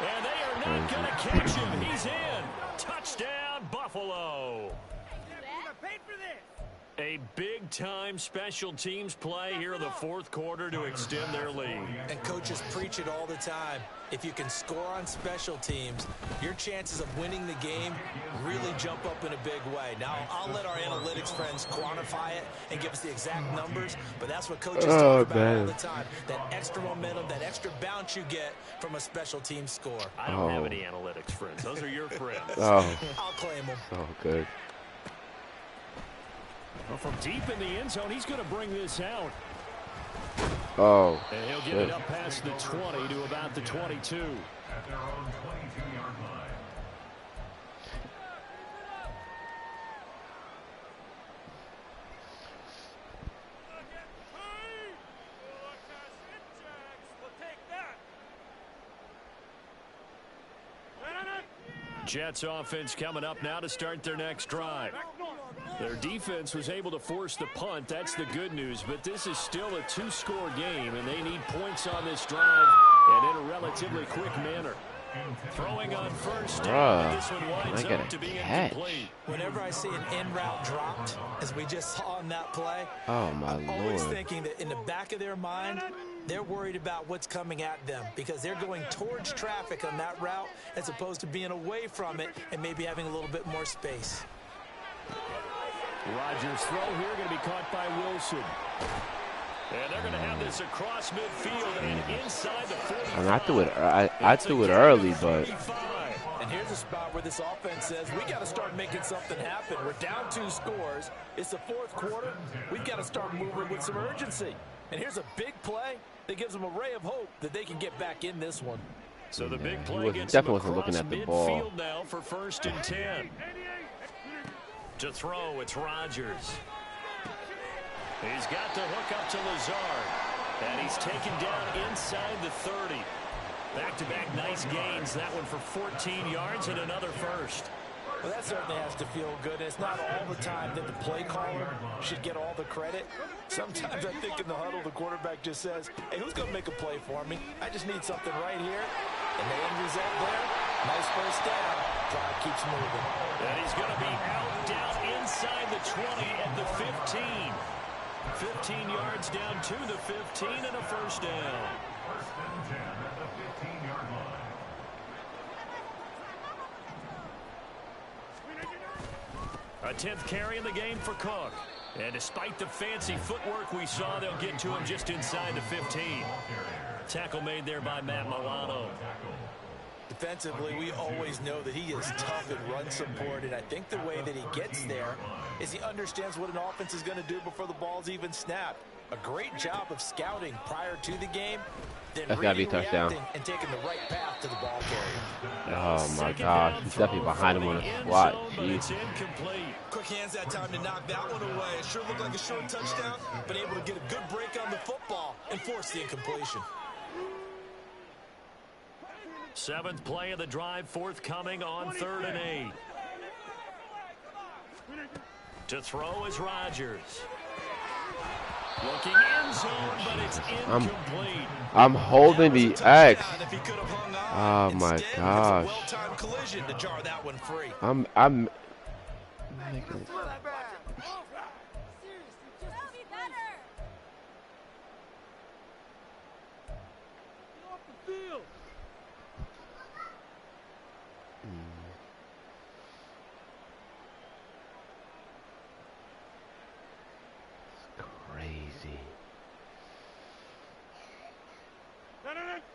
And they are not going to catch him. He's in. Touchdown, Buffalo. A big-time special teams play here in the 4th quarter to extend their lead. And coaches preach it all the time. If you can score on special teams, your chances of winning the game really jump up in a big way. Now, I'll let our analytics friends quantify it and give us the exact numbers, but that's what coaches talk about all the time. That extra momentum, that extra bounce you get from a special team score. I don't have any analytics friends. Those are your friends. Oh, I'll claim them. so good. Well, from deep in the end zone, he's going to bring this out. Oh, And he'll get it up past the 20 to about the 22. Jets offense coming up now to start their next drive. Their defense was able to force the punt. That's the good news. But this is still a two-score game, and they need points on this drive and in a relatively quick manner. Throwing on first down, this one winds up to be incomplete. Whenever I see an in-route dropped, as we just saw on that play, I'm always thinking that in the back of their mind, they're worried about what's coming at them because they're going towards traffic on that route as opposed to being away from it and maybe having a little bit more space. Rodgers' throw here going to be caught by Wilson. And they're going to have this across midfield and inside the 45. And I threw it early, but. And here's a spot where this offense says, we got to start making something happen. We're down 2 scores. It's the 4th quarter. We've got to start moving with some urgency. And here's a big play that gives them a ray of hope that they can get back in this one. So the big play gets definitely them wasn't looking at the ball. midfield now for 1st and 10. To throw, it's Rodgers. He's got to hook up to Lazard. And he's taken down inside the 30. Back-to-back nice gains. That one for 14 yards and another first. Well, that certainly has to feel good. It's not all the time that the play caller should get all the credit. Sometimes I think in the huddle, the quarterback just says, hey, who's going to make a play for me? I just need something right here. And the end result there, nice first down. Drive keeps moving. And he's going to be out down inside the 20 at the 15. 15 yards down to the 15 and a first down. First and 10 at the 15-yard line. A 10th carry in the game for Cook. And despite the fancy footwork we saw, they'll get to him just inside the 15. Tackle made there by Matt Milano. Defensively, we always know that he is tough in run support, and I think the way that he gets there is he understands what an offense is going to do before the ball's even snapped. A great job of scouting prior to the game, then that's gotta be a touchdown. And taking the right path to the ball carrier. Oh my gosh, he's definitely behind him on a SWAT. It's incomplete. Quick hands that time to knock that one away. It sure looked like a short touchdown, but able to get a good break on the football and force the incompletion. 7th play of the drive, forthcoming on 3rd and 8. To throw is Rodgers. Looking end zone, but it's incomplete. I'm holding the X. Oh my gosh. Well-timed collision to jar that one free. I'm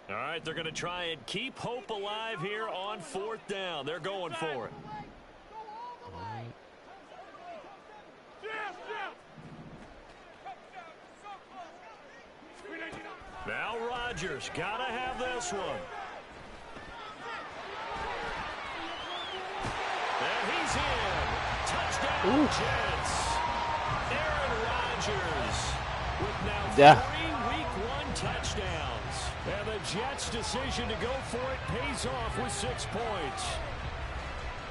All right, they're going to try and keep hope alive here on 4th down. They're going for it. Now Rodgers got to have this one. And he's in. Touchdown, Jets. Aaron Rodgers with now 3 Week 1 touchdowns. And the Jets' decision to go for it pays off with 6 points.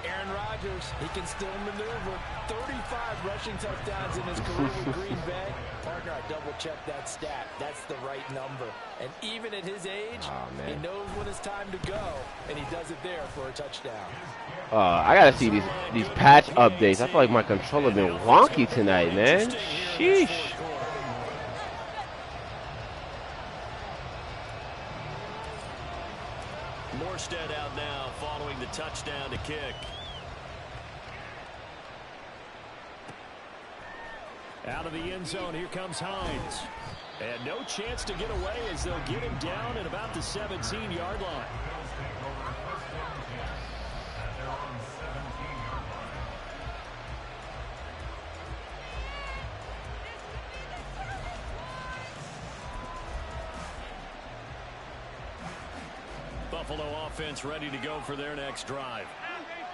Aaron Rodgers, he can still maneuver. 35 rushing touchdowns in his career with Green Bay. Partner, I double-checked that stat. That's the right number. And even at his age, he knows when it's time to go, and he does it there for a touchdown. I gotta see these patch updates. I feel like my controller been wonky tonight, man. Sheesh. Morstead out now following the touchdown to kick. Out of the end zone, here comes Hines. And no chance to get away as they'll get him down at about the 17-yard line. Buffalo offense ready to go for their next drive.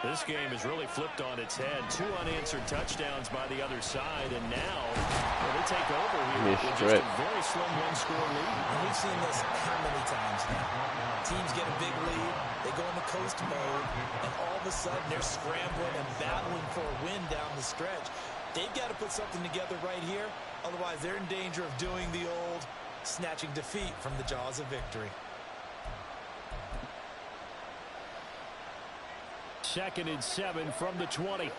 This game is really flipped on its head. 2 unanswered touchdowns by the other side, and now they take over here with just a very slim one-score lead. We've seen this how many times now? Teams get a big lead, they go into coast mode, and all of a sudden they're scrambling and battling for a win down the stretch. They've got to put something together right here, otherwise they're in danger of doing the old snatching defeat from the jaws of victory. 2nd and 7 from the 20.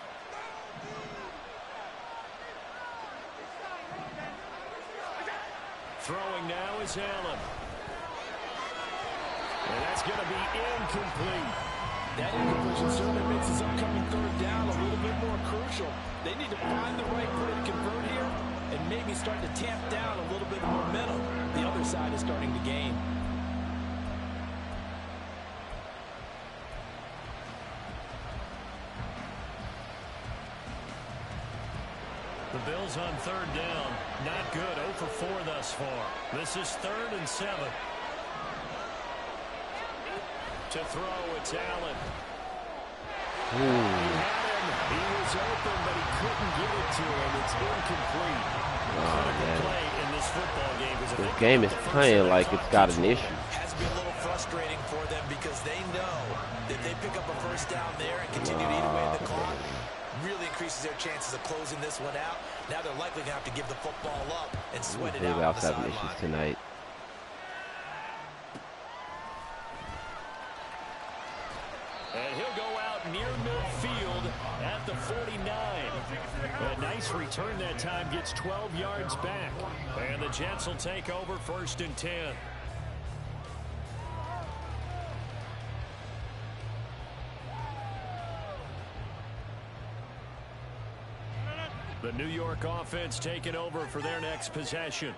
Throwing now is Allen. And that's going to be incomplete. That incompletion certainly makes this upcoming 3rd down a little bit more crucial. They need to find the right play to convert here and maybe start to tamp down a little bit of momentum. The other side is starting to gain. The Bills on 3rd down. Not good. 0 for 4 thus far. This is 3rd and 7. To throw, it's Allen. He had him. He was open, but he couldn't get it to him. It's incomplete. Critical play in this football game. This game is playing like it's got an issue. Has to be a little frustrating for them because they know that they pick up a 1st down there and continue to eat away at the clock. Really increases their chances of closing this one out. Now they're likely going to have to give the football up and sweat it out on the sideline. Issues tonight. And he'll go out near midfield at the 49. A nice return that time, gets 12 yards back. And the Jets will take over 1st and 10. The New York offense taking over for their next possession.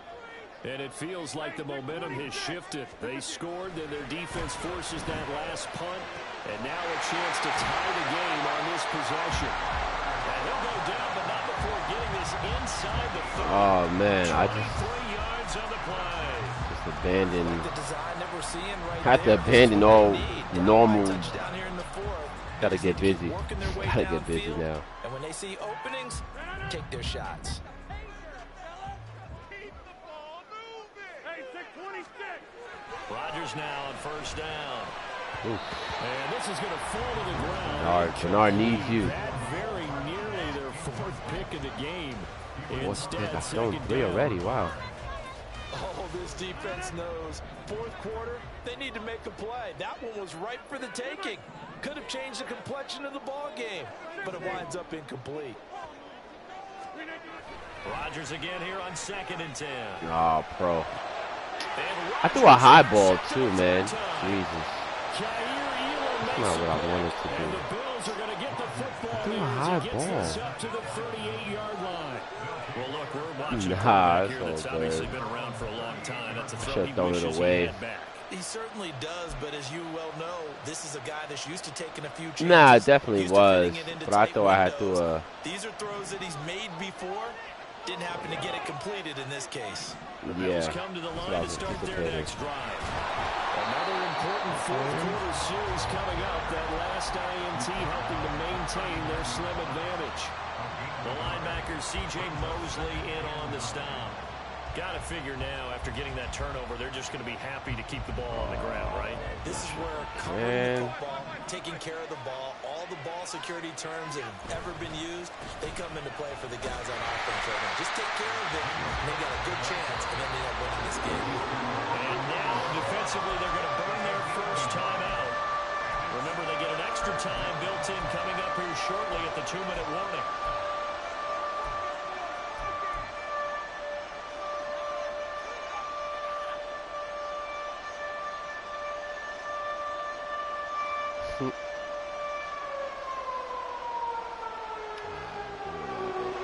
And it feels like the momentum has shifted. They scored, then their defense forces that last punt. And now a chance to tie the game on this possession. And he'll go down, but not before getting this inside the 30. Oh, man. I just 3 yards on the play. Just abandoned. The design that we're seeing right Have to there. abandon all normal. Touchdown here in the 4th. Gotta get busy. Working their way Gotta get busy downfield, now. And when they see openings, take their shots. Keep the ball moving. Hey, 626. Rodgers now on 1st down. Ooh. And this is going to fall to the ground. Bernard needs you. That very nearly their 4th pick of the game. Instead, I've thrown 2nd 3 down. already. Wow. Oh, this defense knows. 4th quarter, they need to make a play. That one was ripe for the taking. Could have changed the complexion of the ball game, but it winds up incomplete. Rodgers again here on 2nd and 10. Oh, pro. I threw a high ball too, man. Jesus. That's not what I wanted to do. And the Bills are going to get the football threw a as high he gets this ball. up to the 38-yard line. Well, look, we're watching Nah, a quarterback it's here that's all obviously good. been around for a long time. That's a throw Should've he thrown it wishes he away. had back. He certainly does, but as you well know, this is a guy that's used to taking a few chances. Nah, it definitely used to was. fitting it into But I tight thought I had to. windows. These are throws that he's made before. Didn't happen to get it completed in this case. Yeah. Bills come to the That's what I line to was start their anticipating. next drive. Another important 4th quarter series coming up. That last INT helping to maintain their slim advantage. The linebacker C.J. Mosley in on the stop. Got to figure now, after getting that turnover, they're just going to be happy to keep the ball on the ground, right? This is where covering the football, taking care of the ball, all the ball security terms that have ever been used, they come into play for the guys on offense right now. Just take care of it, and they got a good chance, and then they end up winning this game. And now, defensively, they're going to burn their first time out. Remember, they get an extra time built in coming up here shortly at the 2-minute warning.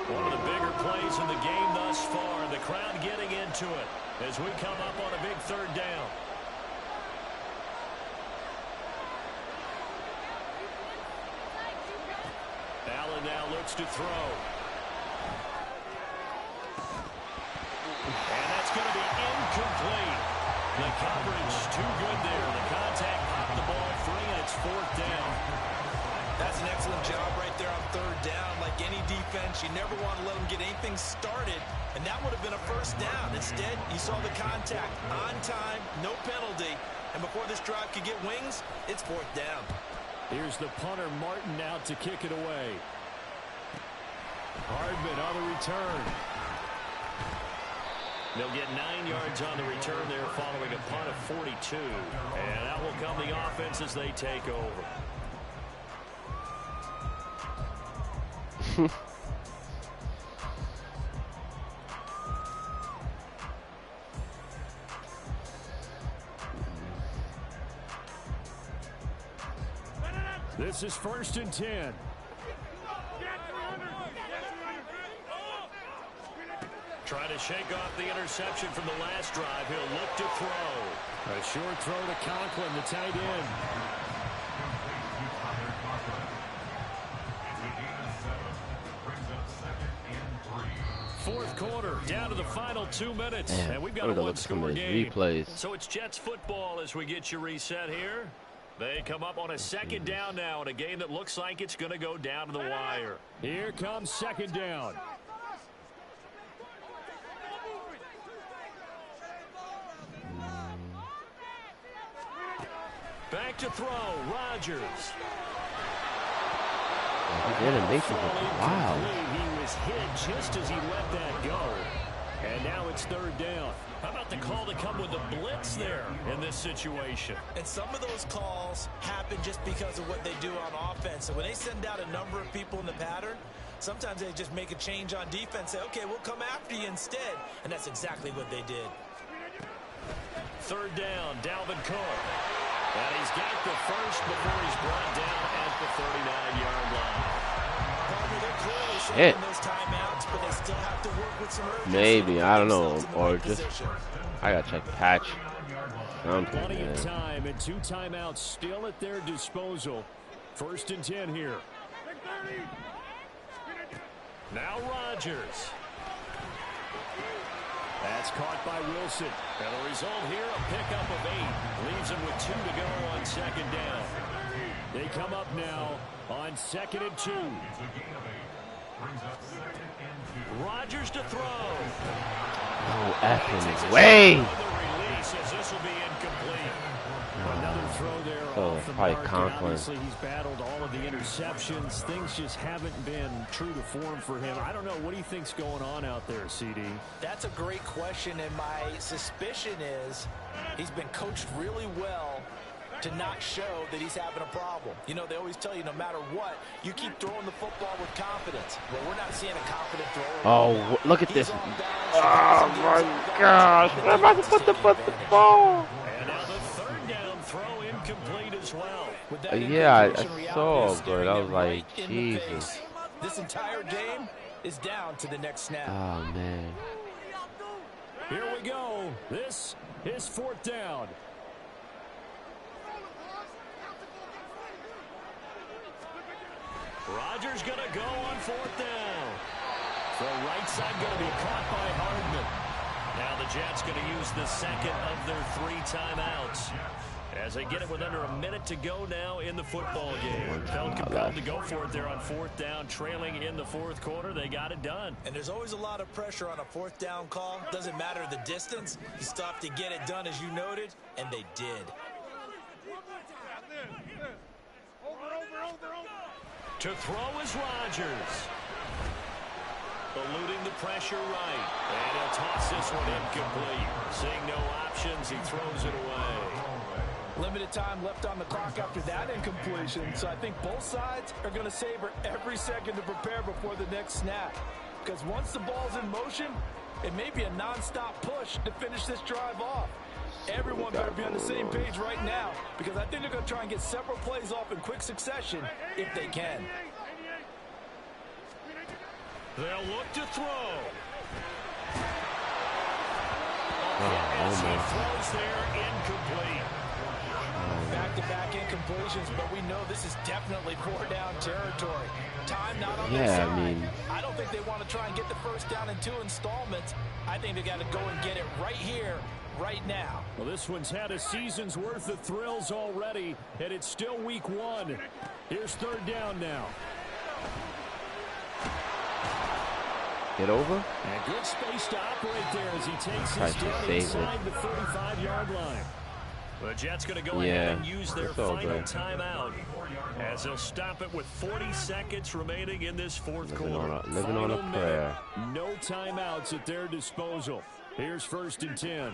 One of the bigger plays in the game thus far. The crowd getting into it as we come up on a big 3rd down. Allen now looks to throw. And that's going to be incomplete. The coverage too good there. The contact popped the things started, and that would have been a first down. Instead, you saw the contact on time, no penalty, and before this drive could get wings, it's fourth down. Here's the punter, Martin, out to kick it away. Hardman on the return. They'll get 9 yards on the return there following a punt of 42. And that will come the offense as they take over. This is 1st and 10. Trying to shake off the interception from the last drive. He'll look to throw. A short throw to Conklin, the tight end. Fourth quarter, down to the final 2 minutes. Man, and we've got a one-score game. Replays. So it's Jets football as we get you reset here. They come up on a second down now in a game that looks like it's going to go down to the wire. Here comes second down. Back to throw, Rodgers. His animation was wild. He was hit just as he let that go. And now it's third down. How about the call to come with the blitz there in this situation? And some of those calls happen just because of what they do on offense. So when they send out a number of people in the pattern, sometimes they just make a change on defense, say, okay, we'll come after you instead. And that's exactly what they did. Third down, Dalvin Cook. And he's got the first before he's brought down at the 39-yard line. They're clearly saving those timeouts, but they still have to work with some urgency. Maybe, I don't know, or just I gotta check the patch. Plenty of time and 2 timeouts still at their disposal. 1st and 10 here. Now Rodgers. That's caught by Wilson. And the result here, a pickup of 8. Leaves him with 2 to go on second down. They come up now on 2nd and 2. Rodgers to throw. Oh, effing way. This will be incomplete. Another throw there off the probably mark. Conklin. Obviously, he's battled all of the interceptions. Things just haven't been true to form for him. I don't know. What do you think's going on out there, CD? That's a great question, and my suspicion is he's been coached really well to not show that he's having a problem. You know, they always tell you no matter what, you keep throwing the football with confidence. Well, we're not seeing a confident thrower. Oh, look at this. Oh, my gosh. I'm about to put the ball. And now the third down throw incomplete as well. Yeah, I saw, but I was like, Jesus. This entire game is down to the next snap. Oh, man. Here we go. This is 4th down. Rodgers going to go on 4th down. The right side going to be caught by Hardman. Now the Jets going to use the second of their 3 timeouts as they get it with under a minute to go now in the football game. Felt compelled to go for it there on 4th down, trailing in the 4th quarter. They got it done. And there's always a lot of pressure on a 4th down call. Doesn't matter the distance. You still have to get it done, as you noted, and they did. To throw is Rodgers. Eluding the pressure right. And he'll toss this one incomplete. Seeing no options, he throws it away. Limited time left on the clock after that incompletion. So I think both sides are going to savor every second to prepare before the next snap. Because once the ball's in motion, it may be a non-stop push to finish this drive off. Everyone better be on the same page right now, because I think they're going to try and get several plays off in quick succession if they can. They'll look to throw. Oh, Throws there, incomplete. Back-to-back incompletions, but we know this is definitely 4-down territory. Time not on their yeah, side. I mean, I don't think they want to try and get the first down in 2 installments. I think they got to go and get it right here, right now. Well, this one's had a season's worth of thrills already, and it's still week 1. Here's 3rd down now. Get over. And good space to operate there as he takes his down inside the 35-yard line. The Jets going to go ahead and use their final timeout as they'll stop it with 40 seconds remaining in this fourth quarter. Living on a prayer. No timeouts at their disposal. Here's 1st and 10.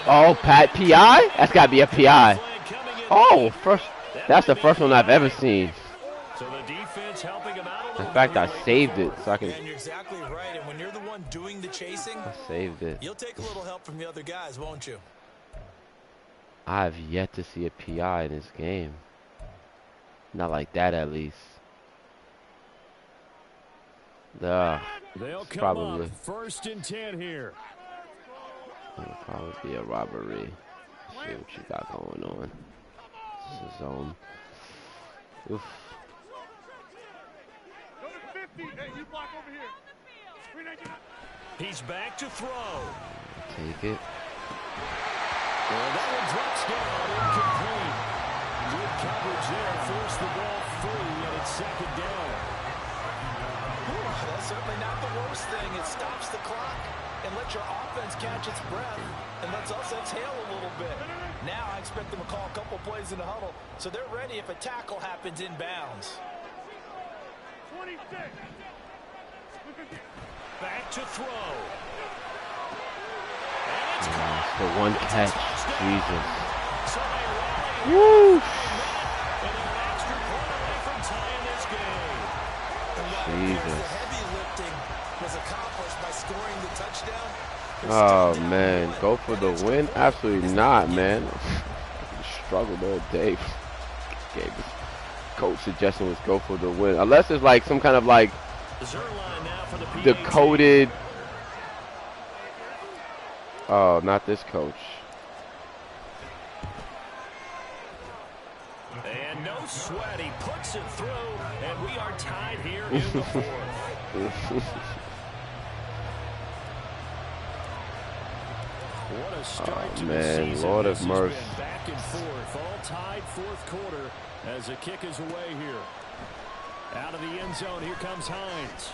Oh, Pat, PI? That's got to be a PI. Oh, that's the first one I've ever seen. So the defense helping him out. In fact, I saved it so I can. And you're exactly right. And when you're the one doing the chasing, I saved it. You'll take a little help from the other guys, won't you? I've yet to see a PI in this game. Not like that, at least. They'll come probably. up 1st and 10 here. It'll probably be a robbery. Let's see what you got going on. This is zone. Oof. Go to 50. Hey, you block over here. He's back to throw. Take it. And that one drops down, incomplete. Good coverage there, forced the ball free, and it's 2nd down. That's certainly not the worst thing. It stops the clock and lets your offense catch its breath and lets us exhale a little bit. Now I expect them to call a couple plays in the huddle so they're ready if a tackle happens in bounds. 26. Back to throw. The one catch. Jesus. Woo! Jesus. Heavy lifting was accomplished by scoring the touchdown. Oh, man. Go for the win? Absolutely not, man. Struggled all day. Coach suggestion was go for the win. Unless it's like some kind of like decoded. Oh, not this coach. And no sweat. He puts it through, and we are tied here in the 4th. What a start to the season. Lord of This mercy. has been back and forth, all tied 4th quarter as the kick is away here. Out of the end zone, here comes Hines.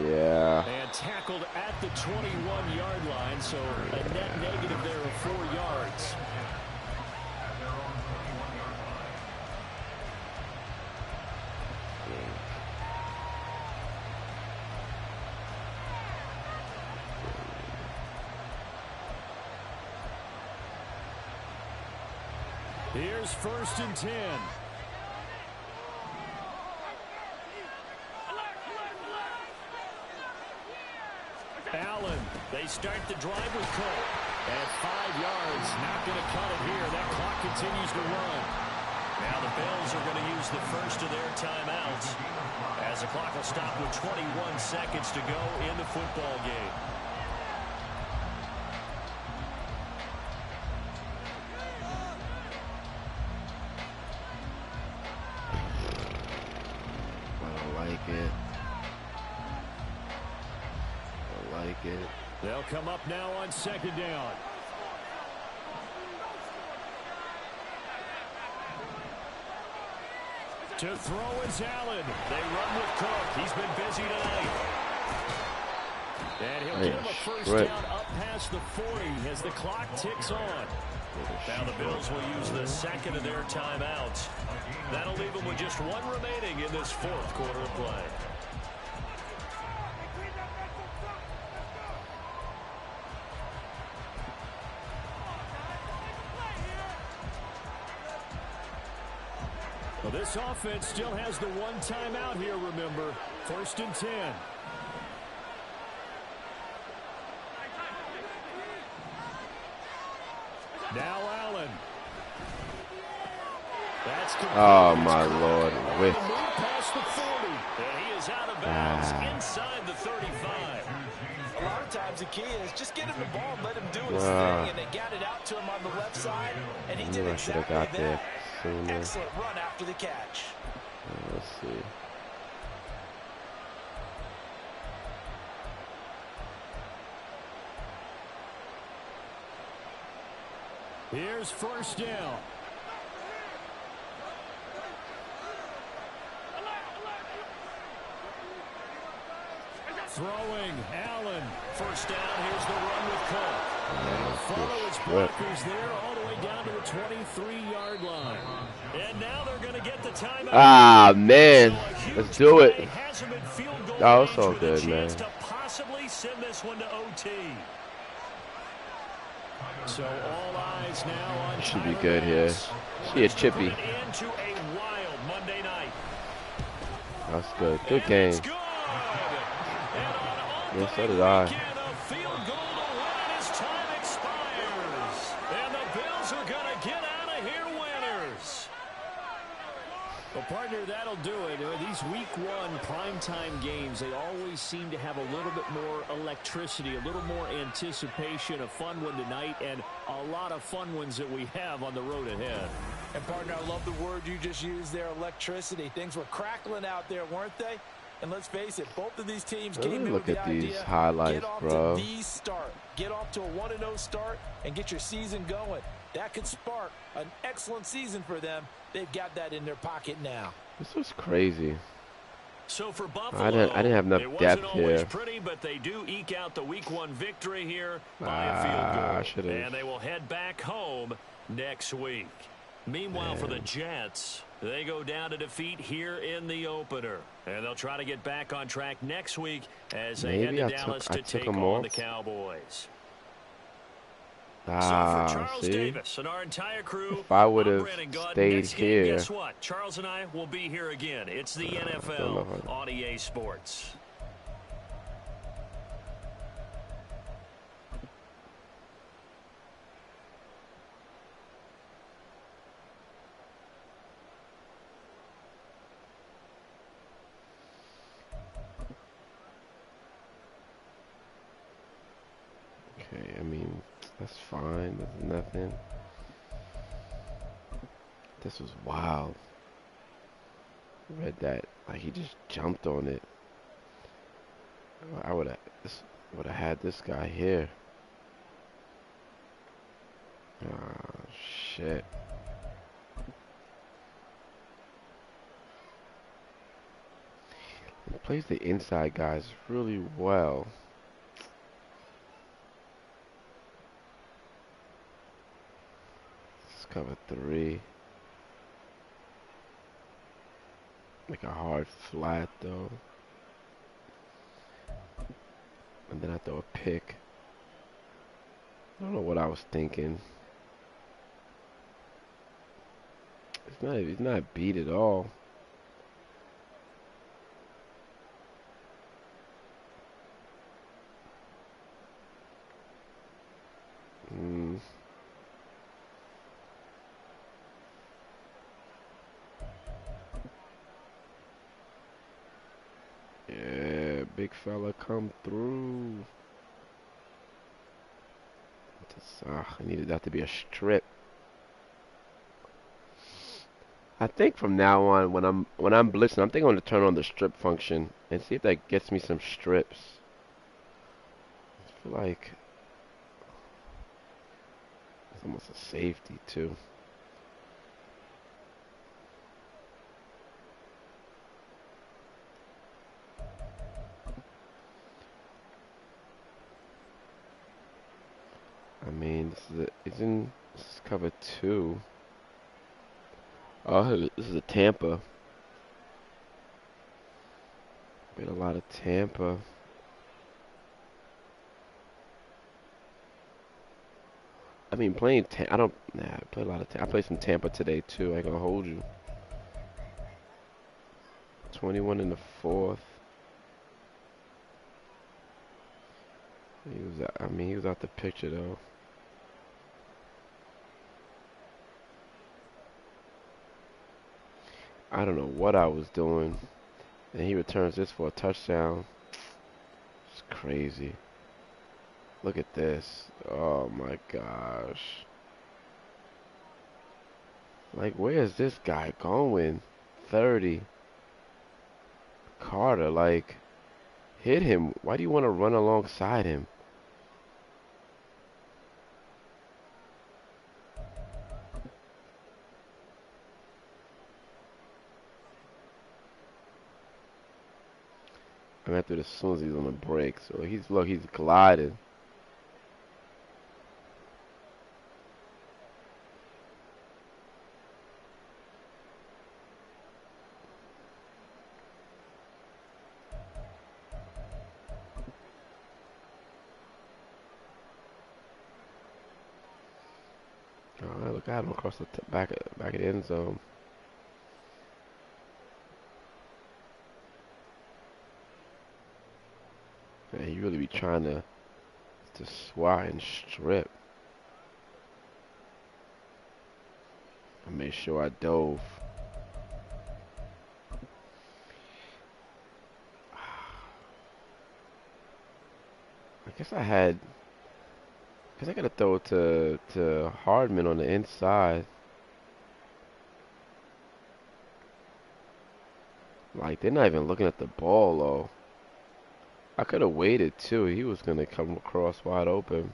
Yeah. And tackled at the 21-yard line, so a net negative there of 4 yards. Here's 1st and 10. Allen, they start the drive with Cole. At 5 yards, not going to cut it here. That clock continues to run. Now the Bills are going to use the first of their timeouts as the clock will stop with 21 seconds to go in the football game. They'll come up now on 2nd down. To throw is Allen. They run with Cook. He's been busy tonight. And he'll give him a first down up past the 40 as the clock ticks on. Now the Bills will use the second of their timeouts. That'll leave them with just one remaining in this 4th quarter of play. Well, this offense still has the one timeout here, remember. 1st and 10. Now Allen. That's oh, my Lord. With past the 40. And he is out of bounds inside the 35. A lot of times the key is just get him the ball and let him do his thing. And they got it out to him on the left side. And he did exactly that. Excellent run after the catch. Let's see. Here's 1st down. Throwing, Allen. First down, here's the run with Cook. And follow his Strip. blockers there all the way down to the 23-yard line. And now they're going to get the timeout. Ah, man. So a huge Let's do it. play has him in field goal Oh, it's range all with good, a chance man. to possibly send this one to OT. So all eyes now on Should be Tyler good here. Bass. She a chippy. Put it into a wild Monday night. That's good. Good And game. it's good. And on Yeah, so opening did I. weekend, a field goal to win as time expires. And the Bills are going to get out of here winners. Well, partner, that'll do it. These week one primetime games, they always seem to have a little bit more electricity, a little more anticipation, a fun one tonight, and a lot of fun ones that we have on the road ahead. And, partner, I love the word you just used there, electricity. Things were crackling out there, weren't they? And let's face it, both of these teams Let came me in look with the at these idea, highlights, get off bro. to the start. Get off to a 1-0 start and get your season going. That could spark an excellent season for them. They've got that in their pocket now. This was crazy. So for Buffalo, I didn't have enough it depth wasn't always here. pretty, but they do eke out the week one victory here by a field I goal. should've- And they will head back home next week. Meanwhile, for the Jets, they go down to defeat here in the opener. And they'll try to get back on track next week as they Maybe head I to Dallas took to take him on off. the Cowboys. So Ah, for Charles see? Davis and our entire crew, If I would I'm have Brandon Gaudin. stayed Next game, here. guess what? Charles and I will be here again. It's the don't know NFL if I- on EA Sports. Okay, I mean, that's fine. There's nothing. This was wild. Read that. Like, he just jumped on it. I would have had this guy here. Ah, shit. He plays the inside guys really well. Let's cover 3. Like a hard flat though. And then I throw a pick. I don't know what I was thinking. It's not beat at all. Yeah, big fella come through. I needed that to be a strip. I think from now on, when I'm blitzing, I'm thinking I'm gonna turn on the strip function and see if that gets me some strips. I feel like it's almost a safety too. I mean, this is cover 2. Oh, this is a Tampa. Been a lot of Tampa. I mean, playing I play a lot of I played some Tampa today too. I ain't gonna hold you. 21 in the 4th. He was out the picture though. I don't know what I was doing. And he returns this for a touchdown. It's crazy. Look at this. Oh my gosh. Like, where is this guy going? 30. Carter, like, hit him. Why do you want to run alongside him? I meant to as soon as he's on the break. So he's gliding. All right, look at him across the back of the end zone. Man, he really be trying to swat and strip. I made sure I dove. I gotta throw it to Hardman on the inside. Like, they're not even looking at the ball, though. I could have waited, too. He was gonna come across wide open.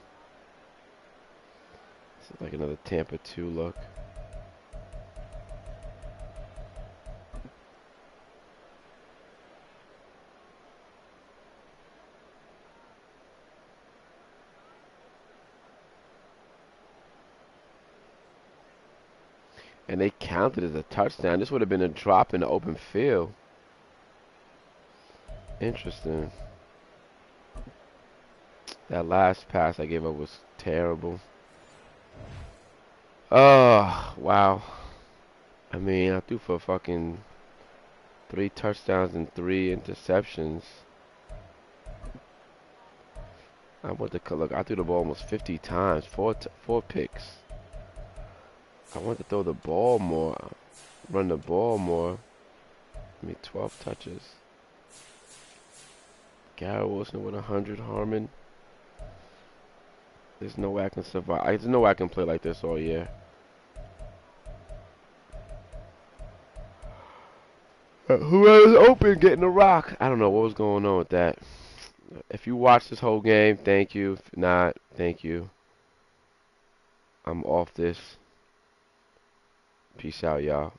This is like another Tampa 2 look. And they counted as a touchdown. This would have been a drop in the open field. Interesting. That last pass I gave up was terrible. Oh, wow. I mean, I threw for fucking 3 touchdowns and 3 interceptions. I threw the ball almost 50 times, four picks. I want to throw the ball more, run the ball more. I mean, 12 touches. Garrett Wilson with 100, Harmon. There's no way I can survive. There's no way I can play like this all year. Whoever's open getting the rock. I don't know what was going on with that. If you watched this whole game, thank you. If not, thank you. I'm off this. Peace out, y'all.